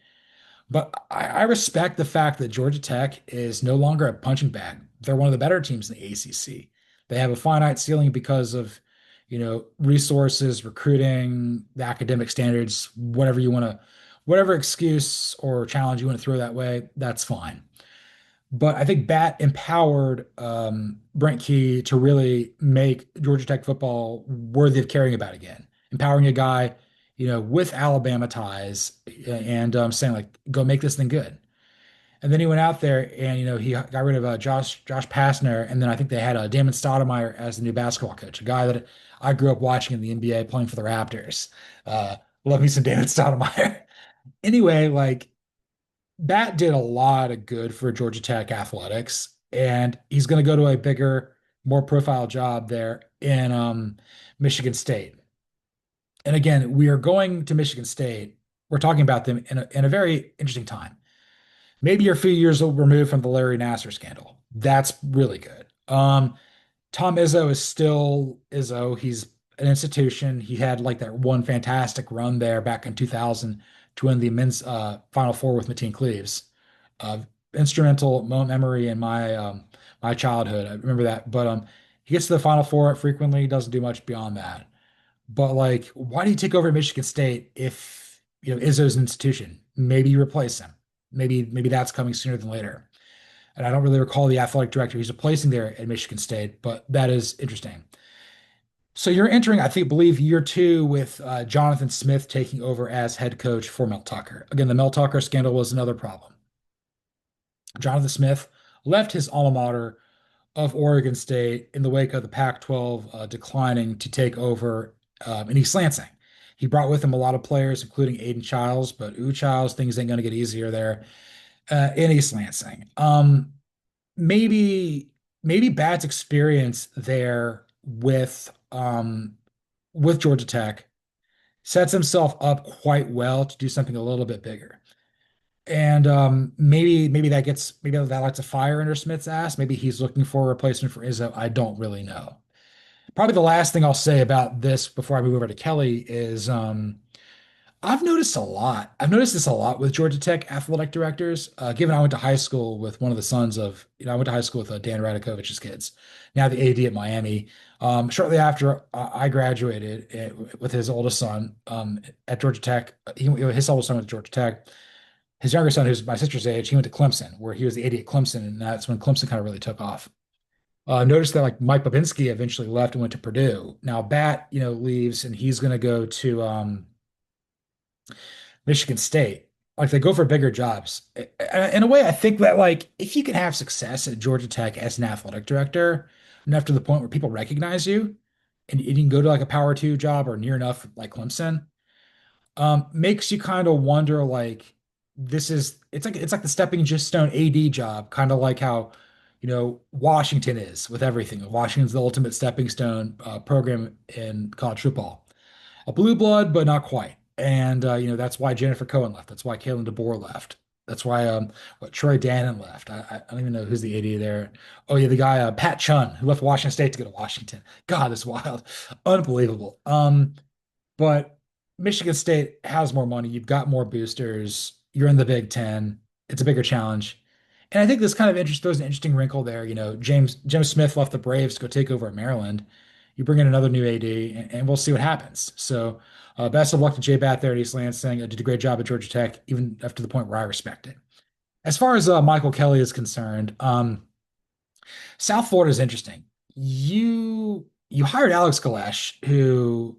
But I respect the fact that Georgia Tech is no longer a punching bag. They're one of the better teams in the ACC. They have a finite ceiling because of, resources, recruiting, the academic standards, whatever excuse or challenge you want to throw that way, that's fine. But I think Bat empowered Brent Key to really make Georgia Tech football worthy of caring about again. Empowering a guy, with Alabama ties and saying like, go make this thing good. And then he went out there and he got rid of Josh Pastner, and then I think they had Damon Stoudemire as the new basketball coach, a guy that I grew up watching in the NBA playing for the Raptors. Love me some Damon Stoudemire. Anyway, like that did a lot of good for Georgia Tech athletics, and he's going to go to a bigger, more profile job there in Michigan State. And again, we are going to Michigan State. We're talking about them in a very interesting time. Maybe you're a few years removed from the Larry Nasser scandal. That's really good. Tom Izzo is still Izzo. He's an institution. He had like that one fantastic run there back in 2000 to win the men's Final Four with Mateen Cleaves. Uh, Instrumental memory in my childhood. I remember that. But he gets to the Final Four frequently. Doesn't do much beyond that. But like, why do you take over Michigan State if Izzo's an institution? Maybe you replace him. Maybe that's coming sooner than later. And I don't really recall the athletic director he's replacing there at Michigan State, but that is interesting. So you're entering, I think, believe year two with Jonathan Smith taking over as head coach for Mel Tucker. Again, the Mel Tucker scandal was another problem. Jonathan Smith left his alma mater of Oregon State in the wake of the Pac-12 declining to take over in East Lansing. He brought with him a lot of players, including Aiden Childs, but Childs, things ain't going to get easier there in East Lansing. Maybe maybe Batt's experience there with Georgia Tech sets himself up quite well to do something a little bit bigger. And maybe that lights a fire under Smith's ass. Maybe he's looking for a replacement for Izzo. I don't really know. Probably the last thing I'll say about this before I move over to Kelly is I've noticed a lot. I've noticed this a lot with Georgia Tech athletic directors. Given I went to high school with one of the sons of, I went to high school with Dan Radakovich's kids, now the AD at Miami. Shortly after I graduated with his oldest son at Georgia Tech, his oldest son was at Georgia Tech. His younger son, who's my sister's age, he went to Clemson, where he was the AD at Clemson, and that's when Clemson kind of really took off. Noticed that like Mike Babinski eventually left and went to Purdue. Now Batt, leaves and he's going to go to Michigan State. Like they go for bigger jobs. In a way, I think that like if you can have success at Georgia Tech as an athletic director, enough to the point where people recognize you, and you can go to like a power two job or near enough like Clemson, makes you kind of wonder like it's like the stepping stone AD job, kind of like how Washington is with everything. Washington's the ultimate stepping stone program in college football. A blue blood, but not quite. And that's why Jennifer Cohen left. That's why Kalen DeBoer left. That's why what Troy Dannon left. I don't even know who's the AD there. Oh yeah, the guy Pat Chun who left Washington State to go to Washington. God, that's wild, unbelievable. But Michigan State has more money. You've got more boosters. You're in the Big Ten. It's a bigger challenge. And I think this kind of throws an interesting wrinkle there. Jim Smith left the Braves to go take over at Maryland. You bring in another new AD, and we'll see what happens. So, best of luck to Jay Batt there at East Lansing. Did a great job at Georgia Tech, even up to the point where I respect it. As far as Michael Kelly is concerned, South Florida is interesting. You hired Alex Galesh, who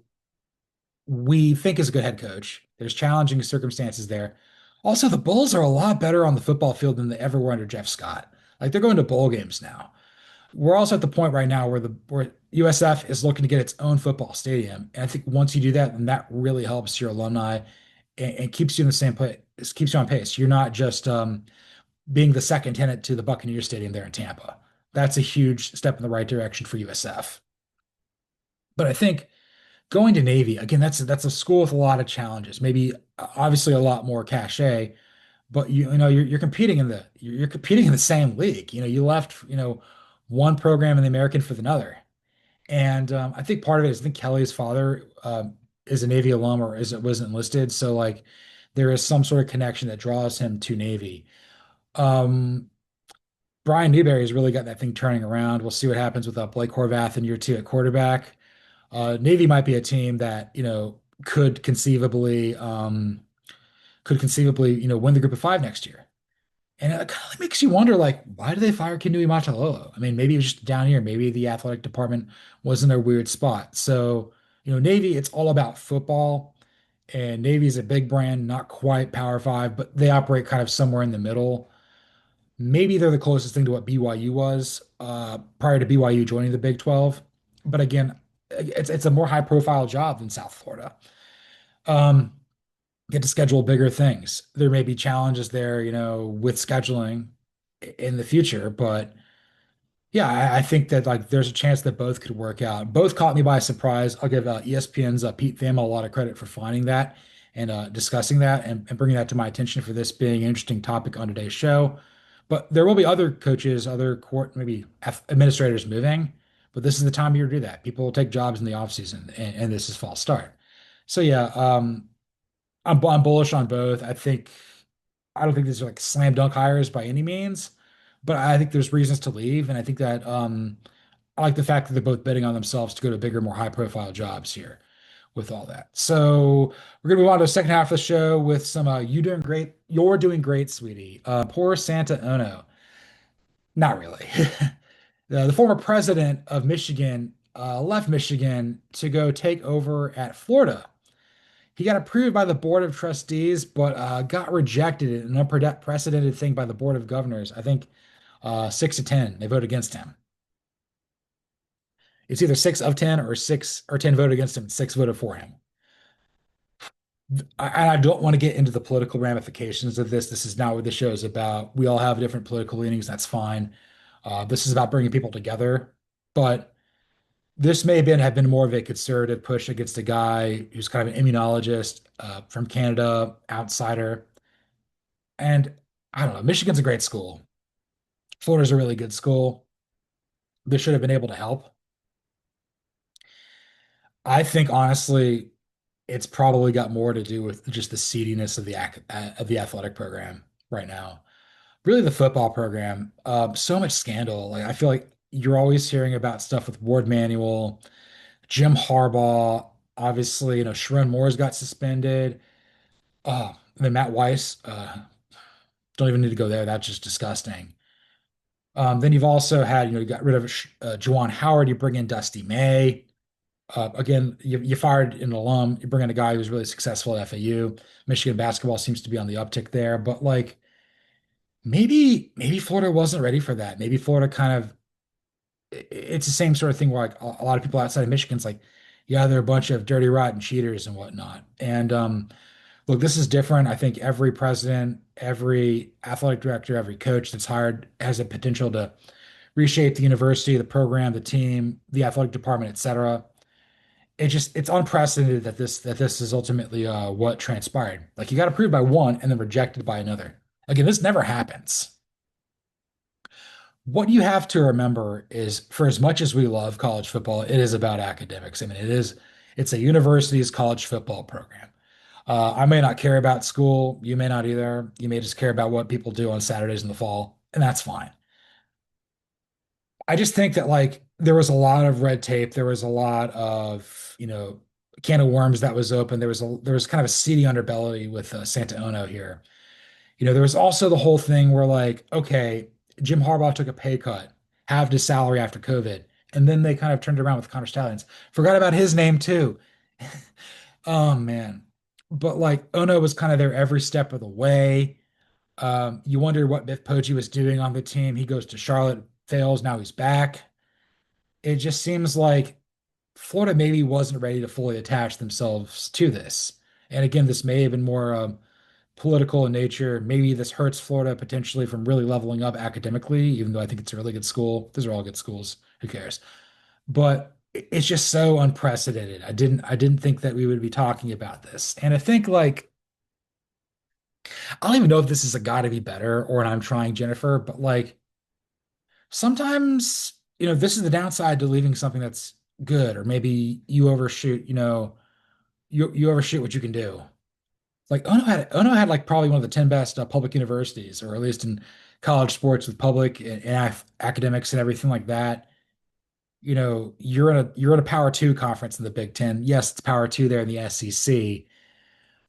we think is a good head coach. There's challenging circumstances there. Also, the Bulls are a lot better on the football field than they ever were under Jeff Scott. Like they're going to bowl games now. We're also at the point right now where USF is looking to get its own football stadium. And I think once you do that, then that really helps your alumni and keeps you in the same place, keeps you on pace. You're not just being the second tenant to the Buccaneers Stadium there in Tampa. That's a huge step in the right direction for USF. But I think going to Navy, again, that's a school with a lot of challenges, maybe obviously a lot more cachet, but you're competing you're competing in the same league. You left, one program in the American for another. And I think part of it is I think Kelly's father is a Navy alum or was enlisted. So like there is some sort of connection that draws him to Navy. Um, Brian Newberry's really got that thing turning around. We'll see what happens with Blake Horvath in year two at quarterback. Navy might be a team that, could conceivably win the group of five next year. And it kind of makes you wonder, like, why do they fire Kinui Matalolo? I mean, maybe it was just down here. Maybe the athletic department was in their weird spot. So, Navy, it's all about football. And Navy is a big brand, not quite Power Five, but they operate kind of somewhere in the middle. Maybe they're the closest thing to what BYU was prior to BYU joining the Big 12. But again, it's a more high profile job than South Florida. Um, get to schedule bigger things. There may be challenges there, with scheduling in the future, but yeah, I think that like there's a chance that both could work out. Both caught me by surprise. I'll give ESPN's Pete Thamel a lot of credit for finding that and discussing that and bringing that to my attention for this being an interesting topic on today's show. But there will be other coaches, other court, maybe administrators moving, but this is the time of year to do that. People will take jobs in the offseason, and this is false start. So yeah, I'm bullish on both. I don't think these are like slam dunk hires by any means, but I think there's reasons to leave, and I think that I like the fact that they're both betting on themselves to go to bigger, more high profile jobs here with all that. So we're gonna move on to the second half of the show with some you doing great, you're doing great, sweetie. Poor Santa Ono. Not really. The former president of Michigan left Michigan to go take over at Florida. He got approved by the Board of Trustees, but got rejected in an unprecedented thing by the Board of Governors. I think 6 to 10. They voted against him. It's either 6 of 10 or 6 or 10 voted against him, and 6 voted for him. I don't want to get into the political ramifications of this. This is not what the show is about. We all have different political leanings. That's fine. This is about bringing people together. But this may have been more of a conservative push against a guy who's kind of an immunologist from Canada, outsider. And I don't know, Michigan's a great school. Florida's a really good school. This should have been able to help. I think honestly, it's probably got more to do with just the seediness of the athletic program right now. Really, the football program, so much scandal. Like I feel like you're always hearing about stuff with Ward Manuel, Jim Harbaugh. Obviously, Sharon Moore's got suspended. And then Matt Weiss. Don't even need to go there. That's just disgusting. Then you've also had, you got rid of Juwan Howard. You bring in Dusty May. Again, you fired an alum. You bring in a guy who's really successful at FAU. Michigan basketball seems to be on the uptick there, but like maybe Florida wasn't ready for that. Maybe Florida kind of it's the same sort of thing where like a lot of people outside of Michigan's like, yeah, they're a bunch of dirty, rotten cheaters and whatnot. And look, this is different. I think every president, every athletic director, every coach that's hired has a potential to reshape the university, the program, the team, the athletic department, et cetera. It's unprecedented that this is ultimately what transpired. Like you got approved by one and then rejected by another. Again, this never happens. What you have to remember is for as much as we love college football, it is about academics. I mean, it's a university's college football program. I may not care about school. You may not either. You may just care about what people do on Saturdays in the fall, and that's fine. I just think that like there was a lot of red tape. There was a lot of, can of worms that was open. There was kind of a seedy underbelly with Santa Ono here. There was also the whole thing where like, okay, Jim Harbaugh took a pay cut, halved his salary after COVID, and then they kind of turned around with Connor Stallions. Forgot about his name too. Oh man. But like Ono was kind of there every step of the way. You wonder what Biff Poggi was doing on the team. He goes to Charlotte, fails, now he's back. It just seems like Florida maybe wasn't ready to fully attach themselves to this. And again, this may have been more political in nature. Maybe this hurts Florida potentially from really leveling up academically, even though I think it's a really good school. Those are all good schools. Who cares? But it's just so unprecedented. I didn't think that we would be talking about this. And I think like I don't even know if this is a gotta be better or an I'm trying Jennifer, but like sometimes, this is the downside to leaving something that's good, or maybe you overshoot, you overshoot what you can do. Like Ono had like probably one of the 10 best public universities, or at least in college sports with public and academics and everything like that. You're in a Power Two conference in the Big Ten. Yes, it's Power Two there in the SEC,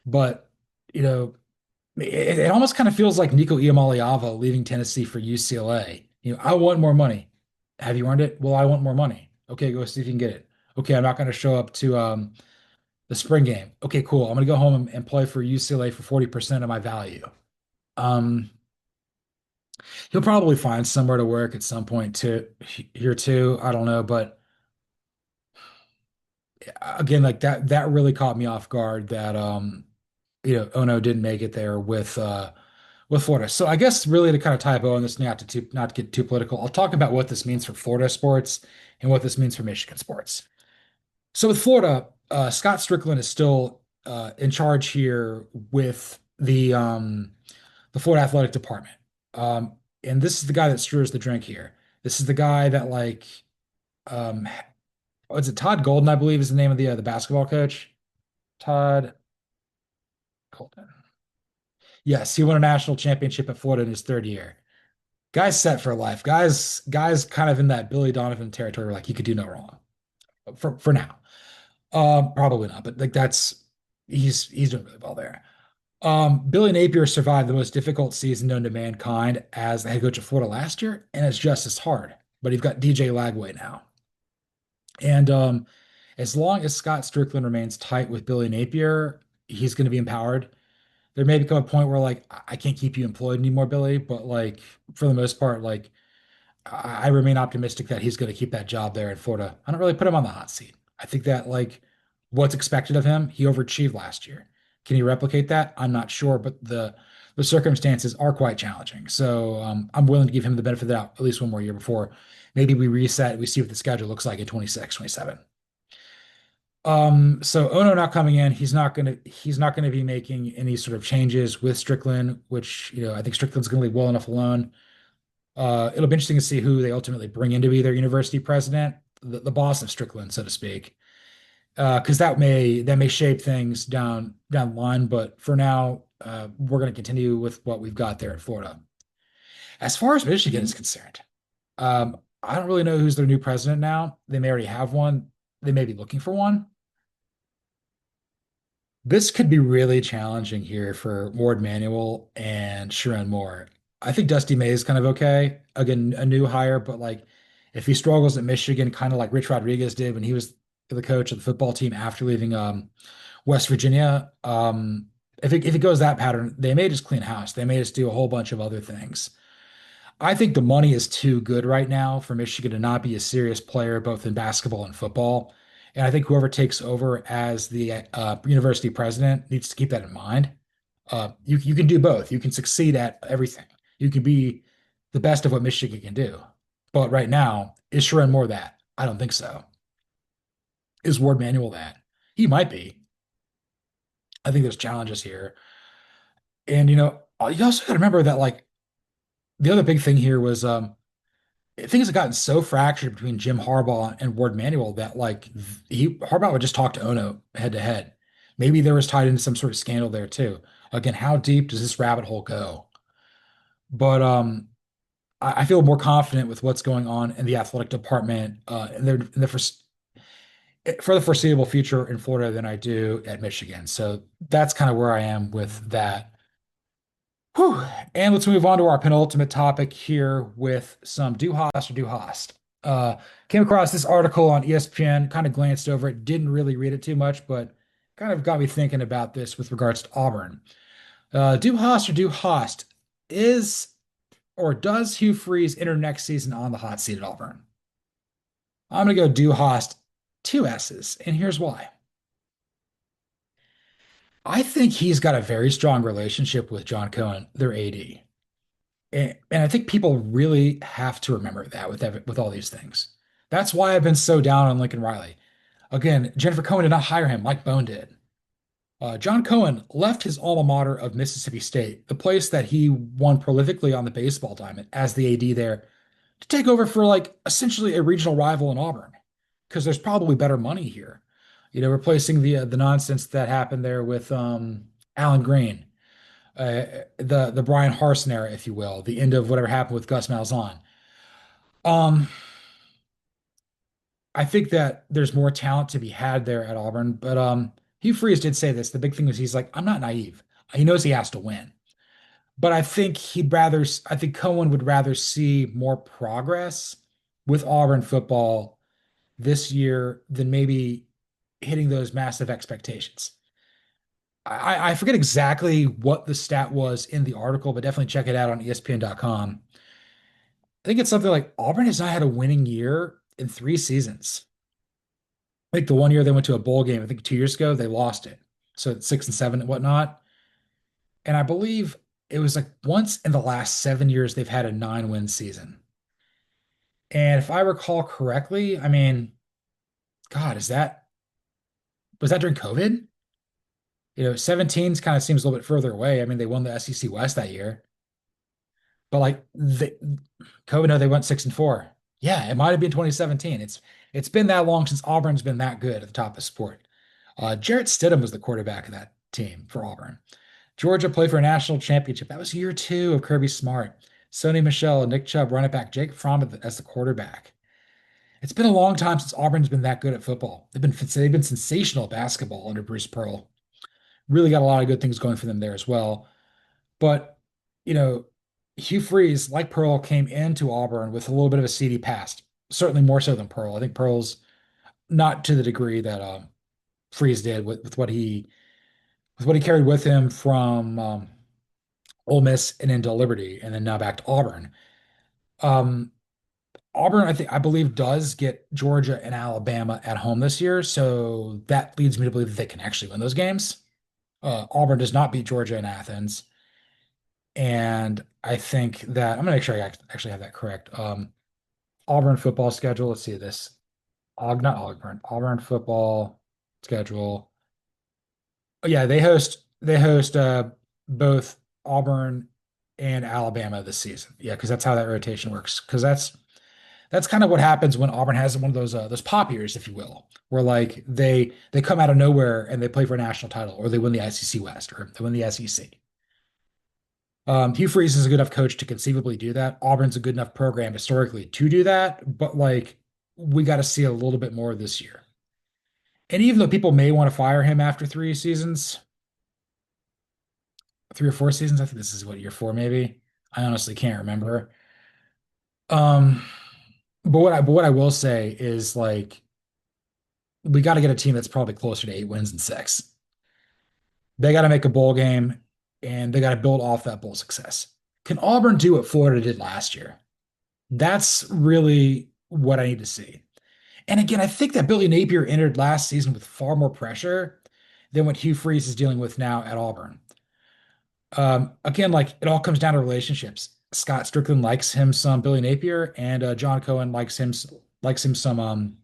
but you know it almost kind of feels like Nico Iamaleava leaving Tennessee for UCLA. I want more money. Have you earned it? Well, I want more money. Okay, go see if you can get it. Okay, I'm not going to show up to the spring game. Okay, cool. I'm going to go home and play for UCLA for 40% of my value. Um, he'll probably find somewhere to work at some point too, here too. I don't know, but again, like that really caught me off guard that Ono didn't make it there with Florida. So I guess really to kind of tie a bow on this, not to get too political, I'll talk about what this means for Florida sports and what this means for Michigan sports. So with Florida, Scott Strickland is still in charge here with the Florida Athletic Department. And this is the guy that stirs the drink here. This is the guy that like um what's it, Todd Golden, I believe is the name of the basketball coach. Todd Golden. Yes, he won a national championship at Florida in his third year. Guy's set for life. Guys kind of in that Billy Donovan territory where like he could do no wrong for now. Probably not, but like that's he's doing really well there. Billy Napier survived the most difficult season known to mankind as the head coach of Florida last year, and it's just as hard. But you've got DJ Lagway now. And as long as Scott Strickland remains tight with Billy Napier, he's going to be empowered. There may become a point where like I can't keep you employed anymore, Billy, but like for the most part, like I remain optimistic that he's going to keep that job there in Florida. I don't really put him on the hot seat. I think that like what's expected of him, he overachieved last year. Can he replicate that? I'm not sure, but the circumstances are quite challenging. So I'm willing to give him the benefit of the doubt at least one more year before maybe we reset. We see what the schedule looks like in 26, 27. So Ono not coming in, he's not gonna be making any sort of changes with Strickland, which I think Strickland's gonna leave well enough alone. It'll be interesting to see who they ultimately bring in to be their university president, the boss of Strickland, so to speak, because that may shape things down the line. But for now, we're going to continue with what we've got there in Florida. As far as Michigan is concerned, I don't really know who's their new president now. They may already have one. They may be looking for one. This could be really challenging here for Ward Manuel and Sharon Moore. I think Dusty May is kind of okay. Again, a new hire, but like if he struggles at Michigan, kind of like Rich Rodriguez did when he was the coach of the football team after leaving West Virginia, if it goes that pattern, they may just clean house. They may just do a whole bunch of other things. I think the money is too good right now for Michigan to not be a serious player, both in basketball and football. And I think whoever takes over as the university president needs to keep that in mind. You can do both. You can succeed at everything. You can be the best of what Michigan can do. But right now, is Sharon Moore that? I don't think so. Is Ward Manuel that? He might be. I think there's challenges here. And you also got to remember that like the other big thing here was things have gotten so fractured between Jim Harbaugh and Ward Manuel that like Harbaugh would just talk to Ono head to head. Maybe there was tied into some sort of scandal there too. Again, how deep does this rabbit hole go? But I feel more confident with what's going on in the athletic department for the foreseeable future in Florida than I do at Michigan. So that's kind of where I am with that. Whew. And let's move on to our penultimate topic here with some do Hast or do Hast. Came across this article on ESPN, kind of glanced over it, didn't really read it too much, but kind of got me thinking about this with regards to Auburn. Do Hast or do Hast is or does Hugh Freeze enter next season on the hot seat at Auburn? I'm going to go do Hast, two S's, and here's why. I think he's got a very strong relationship with John Cohen, their AD. And I think people really have to remember that with all these things. That's why I've been so down on Lincoln Riley. Again, Jennifer Cohen did not hire him, Mike Bone did. John Cohen left his alma mater of Mississippi State, the place that he won prolifically on the baseball diamond as the AD there, to take over for like essentially a regional rival in Auburn, because there's probably better money here. Replacing the nonsense that happened there with Alan Green, the Brian Harsin era, if you will, the end of whatever happened with Gus Malzahn. Um, I think that there's more talent to be had there at Auburn, but Hugh Freeze did say this. The big thing was he's like, I'm not naive. He knows he has to win, but I think Cohen would rather see more progress with Auburn football this year than maybe hitting those massive expectations. I forget exactly what the stat was in the article, but definitely check it out on ESPN.com. I think it's something like Auburn has not had a winning year in 3 seasons. I think the one year they went to a bowl game, I think 2 years ago, they lost it. So it's 6-7 and whatnot. And I believe it was like once in the last 7 years they've had a 9-win season. And if I recall correctly, I mean, God, was that during COVID? 17 kind of seems a little bit further away. I mean, they won the SEC West that year, but like COVID, no, they went 6-4. Yeah, it might have been 2017. It's been that long since Auburn's been that good at the top of the sport. Jarrett Stidham was the quarterback of that team for Auburn. Georgia played for a national championship. That was year two of Kirby Smart. Sony Michel, Nick Chubb, running back, Jake Fromm as the quarterback. It's been a long time since Auburn's been that good at football. They've been sensational at basketball under Bruce Pearl. Really got a lot of good things going for them there as well. But, you know, Hugh Freeze, like Pearl, came into Auburn with a little bit of a seedy past. Certainly more so than Pearl. I think Pearl's not to the degree that Freeze did with what he carried with him from Ole Miss and into Liberty, and then now back to Auburn. Um, Auburn, I believe, does get Georgia and Alabama at home this year, so that leads me to believe that they can actually win those games. Auburn does not beat Georgia in Athens, and I think that I'm gonna make sure I actually have that correct. Auburn football schedule. Let's see this. Not Auburn. Auburn football schedule. Oh, yeah, they host both Auburn and Alabama this season. Yeah, because that's how that rotation works. Because that's kind of what happens when Auburn has one of those pop years, if you will, where like they come out of nowhere and they play for a national title, or they win the ICC West, or they win the SEC. Hugh Freeze is a good enough coach to conceivably do that. Auburn's a good enough program historically to do that, but like we got to see a little bit more this year. And even though people may want to fire him after 3 seasons, 3 or 4 seasons, I think this is what, year four, maybe. I honestly can't remember. Um, but what I will say is like we got to get a team that's probably closer to 8 wins than six. They got to make a bowl game, and they got to build off that bowl success. Can Auburn do what Florida did last year? That's really what I need to see. And again, I think that Billy Napier entered last season with far more pressure than what Hugh Freeze is dealing with now at Auburn. Again, like it all comes down to relationships. Scott Strickland likes him some Billy Napier, and John Cohen likes him some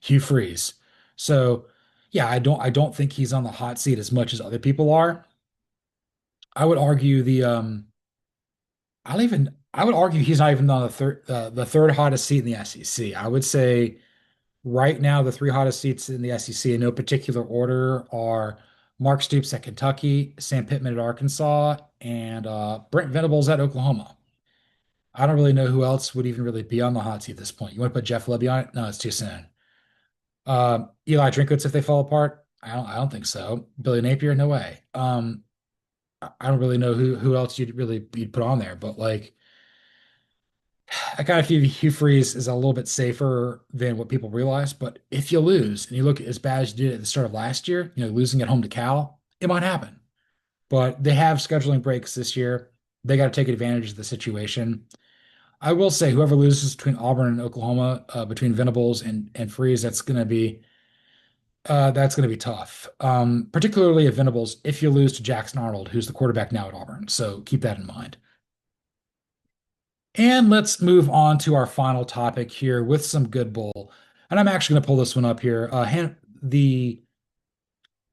Hugh Freeze. So yeah, I don't think he's on the hot seat as much as other people are. I would argue I would argue he's not even on the third hottest seat in the SEC. I would say right now the three hottest seats in the SEC in no particular order are Mark Stoops at Kentucky, Sam Pittman at Arkansas, and Brent Venables at Oklahoma. I don't really know who else would even really be on the hot seat at this point. You want to put Jeff Lebby on it? No, it's too soon. Eli Drinkwitz if they fall apart? I don't think so. Billy Napier? No way. I don't really know who else you'd put on there, but like I kind of feel Hugh Freeze is a little bit safer than what people realize. But if you lose and you look as bad as you did at the start of last year, losing at home to Cal, it might happen. But they have scheduling breaks this year. They got to take advantage of the situation. I will say, whoever loses between Auburn and Oklahoma, between Venables and Freeze, that's gonna be tough. Particularly if Venables, if you lose to Jackson Arnold, who's the quarterback now at Auburn. So keep that in mind. And let's move on to our final topic here with some good bowl. And I'm actually going to pull this one up here. The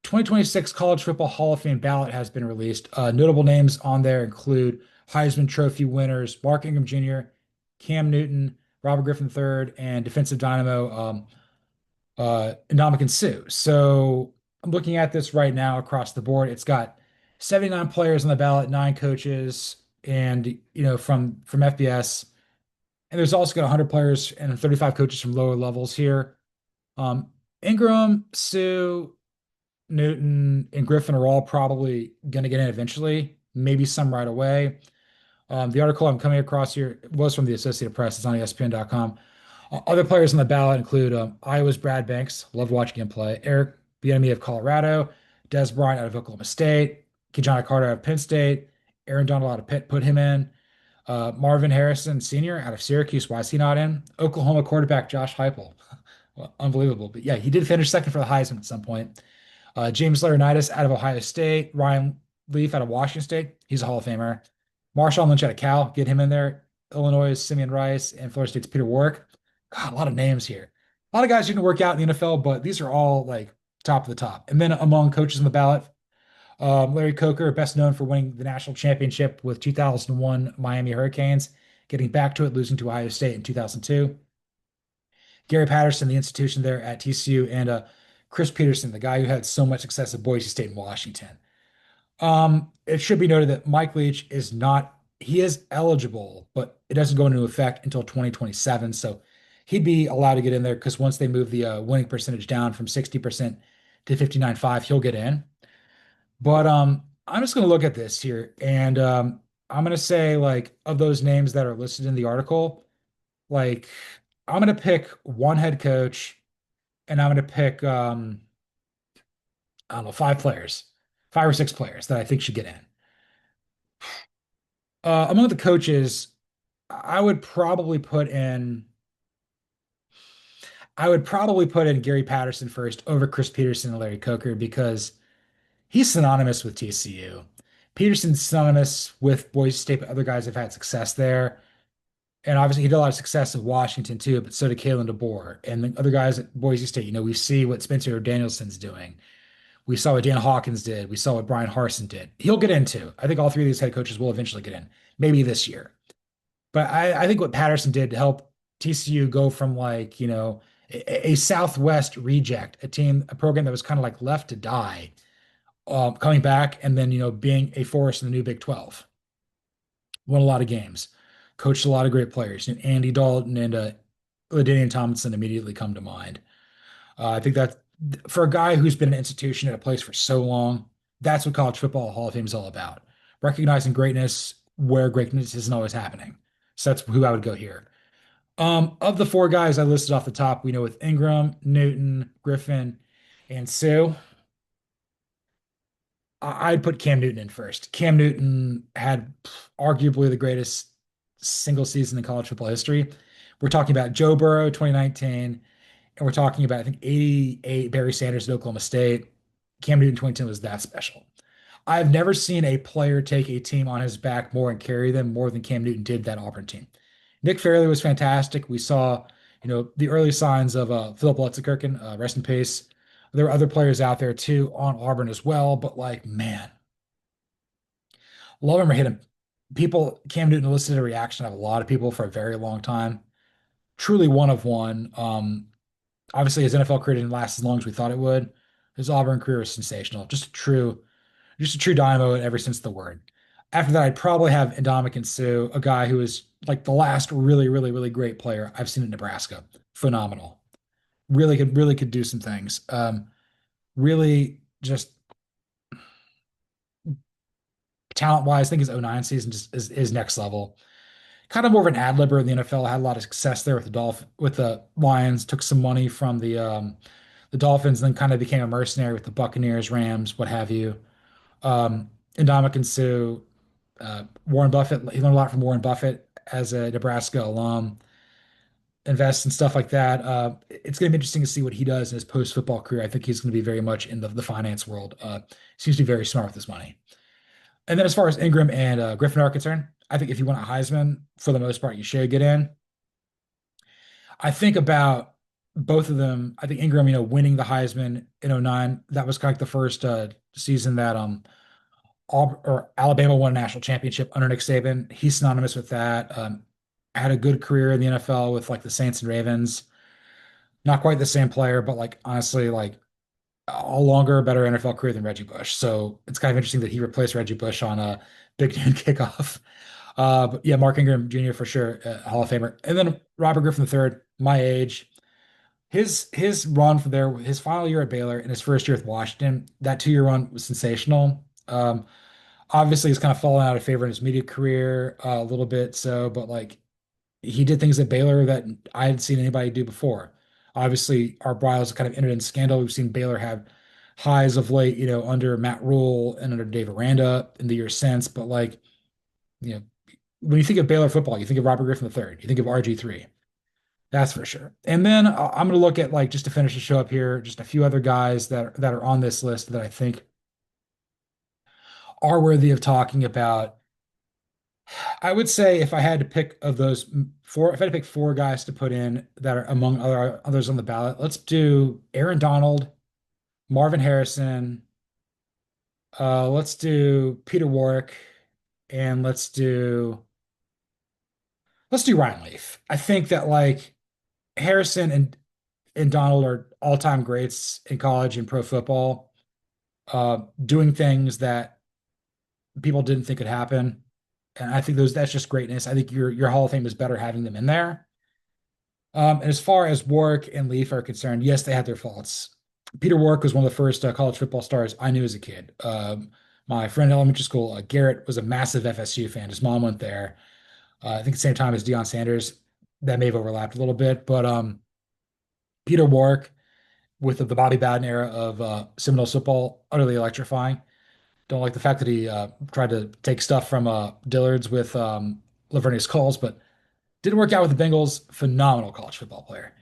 2026 College Football Hall of Fame ballot has been released. Notable names on there include Heisman Trophy winners Mark Ingram Jr., Cam Newton, Robert Griffin III, and defensive dynamo Ndamukong Suh. So I'm looking at this right now across the board. It's got 79 players on the ballot, 9 coaches, and from FBS. And there's also got 100 players and 35 coaches from lower levels here. Ingram, Suh, Newton, and Griffin are all probably going to get in eventually, maybe some right away. The article I'm coming across here was from the Associated Press. It's on ESPN.com. Other players on the ballot include Iowa's Brad Banks, loved watching him play, Eric Bieniemy of Colorado, Des Bryant out of Oklahoma State, Kijana Carter out of Penn State, Aaron Donald out of Pitt, put him in. Marvin Harrison Sr. out of Syracuse, why is he not in? Oklahoma quarterback Josh Heupel. Well, unbelievable. But yeah, he did finish second for the Heisman at some point. James Laurinaitis out of Ohio State, Ryan Leaf out of Washington State. He's a Hall of Famer. Marshawn Lynch out of Cal, get him in there. Illinois' Simeon Rice and Florida State's Peter Warwick. God, a lot of names here. A lot of guys didn't work out in the NFL, but these are all like top of the top. And then among coaches on the ballot, Larry Coker, best known for winning the national championship with 2001 Miami Hurricanes, getting back to it, losing to Ohio State in 2002. Gary Patterson, the institution there at TCU, and Chris Peterson, the guy who had so much success at Boise State and Washington. It should be noted that Mike Leach is not, he is eligible, but it doesn't go into effect until 2027. So he'd be allowed to get in there because once they move the winning percentage down from 60% to 59.5, he'll get in. But I'm just going to look at this here, and I'm going to say, like, of those names that are listed in the article, like, I'm going to pick one head coach, and I'm going to pick I don't know, five or six players that I think should get in. Among the coaches, I would probably put in I would probably put in Gary Patterson first over Chris Peterson and Larry Coker because he's synonymous with TCU. Peterson's synonymous with Boise State, but other guys have had success there. And obviously, he did a lot of success at Washington too, but so did Kalen DeBoer. And the other guys at Boise State, we see what Spencer Danielson's doing. We saw what Dan Hawkins did. We saw what Brian Harsin did. He'll get into. I think all three of these head coaches will eventually get in, maybe this year. But I think what Patterson did to help TCU go from like, a Southwest reject, a program that was kind of like left to die, coming back and then, being a force in the new Big 12. Won a lot of games, coached a lot of great players. And Andy Dalton and LaDainian Tomlinson immediately come to mind. I think that for a guy who's been an institution at a place for so long, that's what college football Hall of Fame is all about. Recognizing greatness where greatness isn't always happening. So that's who I would go here. Of the four guys I listed off the top, we know with Ingram, Newton, Griffin, and Sue, I'd put Cam Newton in first. Cam Newton had arguably the greatest single season in college football history. We're talking about Joe Burrow, 2019, and we're talking about, I think, 88 Barry Sanders at Oklahoma State. Cam Newton 2010 was that special. I've never seen a player take a team on his back more and carry them more than Cam Newton did that Auburn team. Nick Fairley was fantastic. We saw, the early signs of Philip Lutzikirchen, rest in peace. There were other players out there too on Auburn as well, but like, man, love him or hate him. Cam Newton elicited a reaction of a lot of people for a very long time. Truly one of one. Obviously, his NFL career didn't last as long as we thought it would. His Auburn career was sensational. Just a true dynamo in every sense of the word. After that, I'd probably have Ndamukong Suh, a guy who is like the last really, really, really great player I've seen in Nebraska. Phenomenal. Really could do some things. Really just talent wise, I think his '09 season just is next level. Kind of more of an ad libber in the NFL. Had a lot of success there with with the Lions. Took some money from the Dolphins, and then kind of became a mercenary with the Buccaneers, Rams, what have you. Ndamukong Suh, Warren Buffett. He learned a lot from Warren Buffett as a Nebraska alum. Invest and stuff like that. It's going to be interesting to see what he does in his post football career. I think he's going to be very much in the finance world. Seems to be very smart with his money. And then as far as Ingram and Griffin are concerned, I think if you want a Heisman, for the most part, you should get in. I think about both of them. I think Ingram, winning the Heisman in '09, that was kind of like the first season that Alabama won a national championship under Nick Saban. He's synonymous with that. Had a good career in the NFL with like the Saints and Ravens. Not quite the same player, but like honestly, like a longer, better NFL career than Reggie Bush. So it's kind of interesting that he replaced Reggie Bush on a Big Noon Kickoff. But yeah, Mark Ingram Jr. for sure, Hall of Famer. And then Robert Griffin III, my age. His run for there, his final year at Baylor and his first year with Washington, that 2-year run was sensational. Obviously, he's kind of fallen out of favor in his media career a little bit. So, but like he did things at Baylor that I hadn't seen anybody do before. Obviously, our Bryles kind of ended in scandal. We've seen Baylor have highs of late, under Matt Rule and under Dave Aranda in the years since. But like, you know, when you think of Baylor football, you think of Robert Griffin III, you think of RG3. That's for sure. And then I'm going to look at like just to finish the show up here, just a few other guys that are on this list that I think are worthy of talking about. I would say if I had to pick of those four, if I had to pick four guys to put in that are among others on the ballot, let's do Aaron Donald, Marvin Harrison. Let's do Peter Warwick, and let's do Ryan Leaf. I think that like Harrison and Donald are all-time greats in college and pro football, doing things that people didn't think could happen. And I think that's just greatness. I think your Hall of Fame is better having them in there. And as far as Warwick and Leaf are concerned, yes, they had their faults. Peter Warwick was one of the first college football stars I knew as a kid. My friend in elementary school, Garrett, was a massive FSU fan. His mom went there. I think at the same time as Deion Sanders. That may have overlapped a little bit, but Peter Warwick with the Bobby Bowden era of Seminoles football, utterly electrifying. Don't like the fact that he tried to take stuff from Dillard's with Lavernius Coles, but didn't work out with the Bengals. Phenomenal college football player.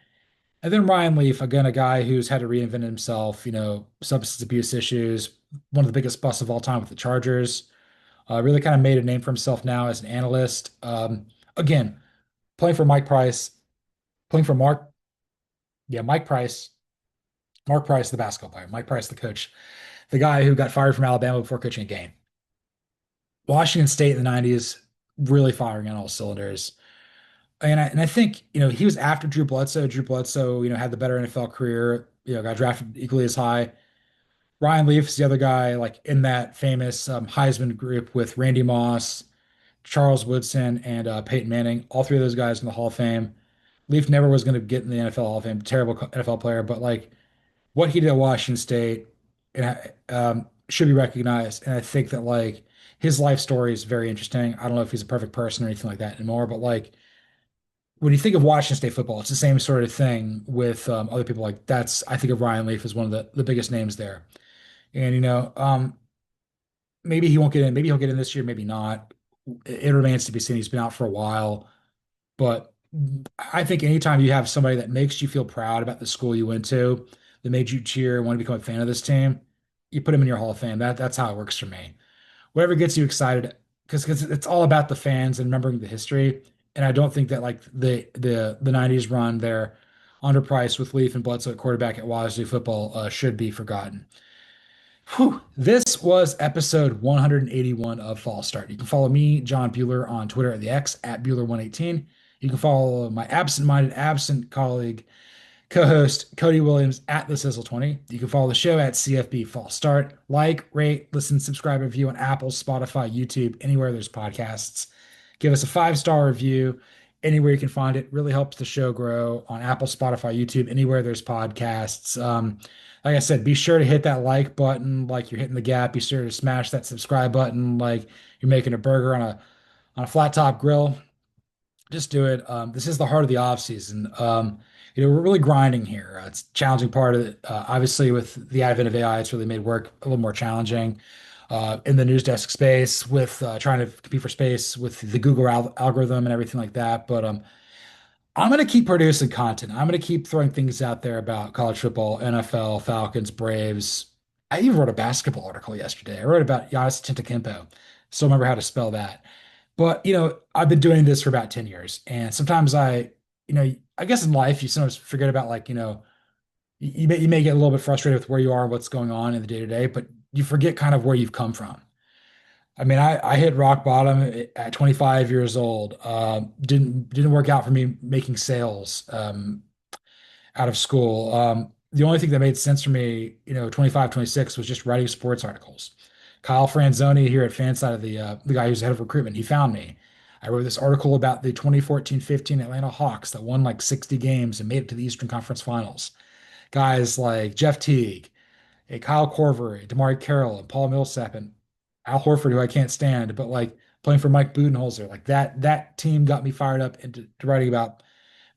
And then Ryan Leaf, again, a guy who's had to reinvent himself, substance abuse issues, one of the biggest busts of all time with the Chargers. Really kind of made a name for himself now as an analyst. Again, playing for Mike Price, playing for Mike Price, Mark Price, the basketball player, Mike Price, the coach, the guy who got fired from Alabama before coaching a game. Washington State in the 90s, really firing on all cylinders. And I think, he was after Drew Bledsoe. Drew Bledsoe, had the better NFL career, got drafted equally as high. Ryan Leaf's the other guy, like in that famous Heisman group with Randy Moss, Charles Woodson, and Peyton Manning. All three of those guys in the Hall of Fame. Leaf never was going to get in the NFL Hall of Fame. Terrible NFL player, but like what he did at Washington State should be recognized. And I think that like his life story is very interesting. I don't know if he's a perfect person or anything like that anymore, but like when you think of Washington State football, it's the same sort of thing with other people. Like I think of Ryan Leaf as one of the biggest names there. And maybe he won't get in. Maybe he'll get in this year. Maybe not. It remains to be seen. He's been out for a while, but I think anytime you have somebody that makes you feel proud about the school you went to, that made you cheer and want to become a fan of this team, you put him in your Hall of Fame. That's how it works for me. Whatever gets you excited, because it's all about the fans and remembering the history. And I don't think that like the '90s run there, underpriced with Leaf and Bledsoe at quarterback at Wazoo football should be forgotten. Whew. This was episode 181 of Fall Start. You can follow me, John Buhler, on Twitter at the X at Buhler118. You can follow my absent-minded, absent colleague, co-host Cody Williams at the Sizzle 20. You can follow the show at CFB Fall Start. Like, rate, listen, subscribe, review on Apple, Spotify, YouTube, anywhere there's podcasts. Give us a 5-star review anywhere you can find it. Really helps the show grow on Apple, Spotify, YouTube, anywhere there's podcasts. Like I said, be sure to hit that like button like you're hitting the gap. Be sure to smash that subscribe button like you're making a burger on a flat top grill. Just do it. This is the heart of the off season. We're really grinding here. It's a challenging part of it. Obviously, with the advent of AI, it's really made work a little more challenging. In the news desk space with trying to compete for space with the Google algorithm and everything like that. But I'm going to keep producing content. I'm going to keep throwing things out there about college football, NFL, Falcons, Braves. I even wrote a basketball article yesterday. I wrote about Giannis Antetokounmpo. Still remember how to spell that. But, I've been doing this for about 10 years. And sometimes I guess in life, you sometimes forget about like, you may get a little bit frustrated with where you are and what's going on in the day to day, but you forget kind of where you've come from. I mean, I hit rock bottom at 25 years old. Didn't work out for me making sales out of school. The only thing that made sense for me, 25, 26 was just writing sports articles. Kyle Franzoni here at Fanside, the guy who's head of recruitment, he found me. I wrote this article about the 2014-15 Atlanta Hawks that won like 60 games and made it to the Eastern Conference Finals. Guys like Jeff Teague, Kyle Korver, Damari Carroll, and Paul Millsap, and Al Horford, who I can't stand, but like playing for Mike Budenholzer, like that team got me fired up into writing about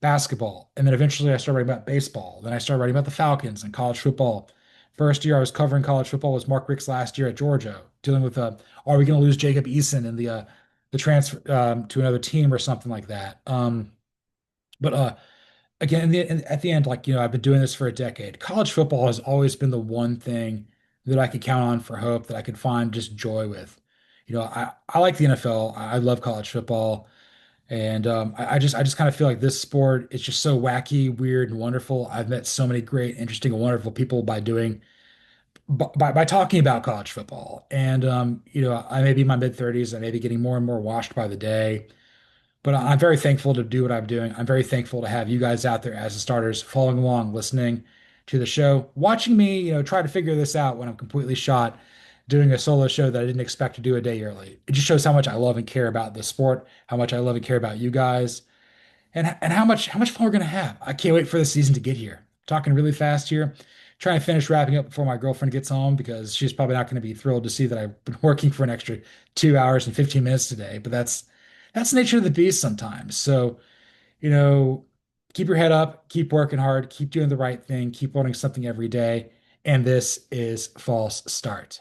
basketball. And then eventually I started writing about baseball. Then I started writing about the Falcons and college football. First year I was covering college football was Mark Richt's last year at Georgia, dealing with are we going to lose Jacob Eason in the transfer to another team or something like that. But again, at the end, like, I've been doing this for a decade. College football has always been the one thing that I could count on for hope, that I could find just joy with. I like the NFL. I love college football. And I just kind of feel like this sport is just so wacky, weird, and wonderful. I've met so many great, interesting, and wonderful people by doing by talking about college football. And I may be in my mid 30s, I may be getting more and more washed by the day, but I'm very thankful to do what I'm doing. I'm very thankful to have you guys out there as the starters following along, listening to the show, watching me, try to figure this out when I'm completely shot doing a solo show that I didn't expect to do a day early. It just shows how much I love and care about the sport, how much I love and care about you guys, and how much fun we're gonna have. I can't wait for the season to get here. Talking really fast here, trying to finish wrapping up before my girlfriend gets home because she's probably not going to be thrilled to see that I've been working for an extra 2 hours and 15 minutes today. But that's the nature of the beast sometimes. So, you know, keep your head up, keep working hard, keep doing the right thing, keep learning something every day. And this is False Start.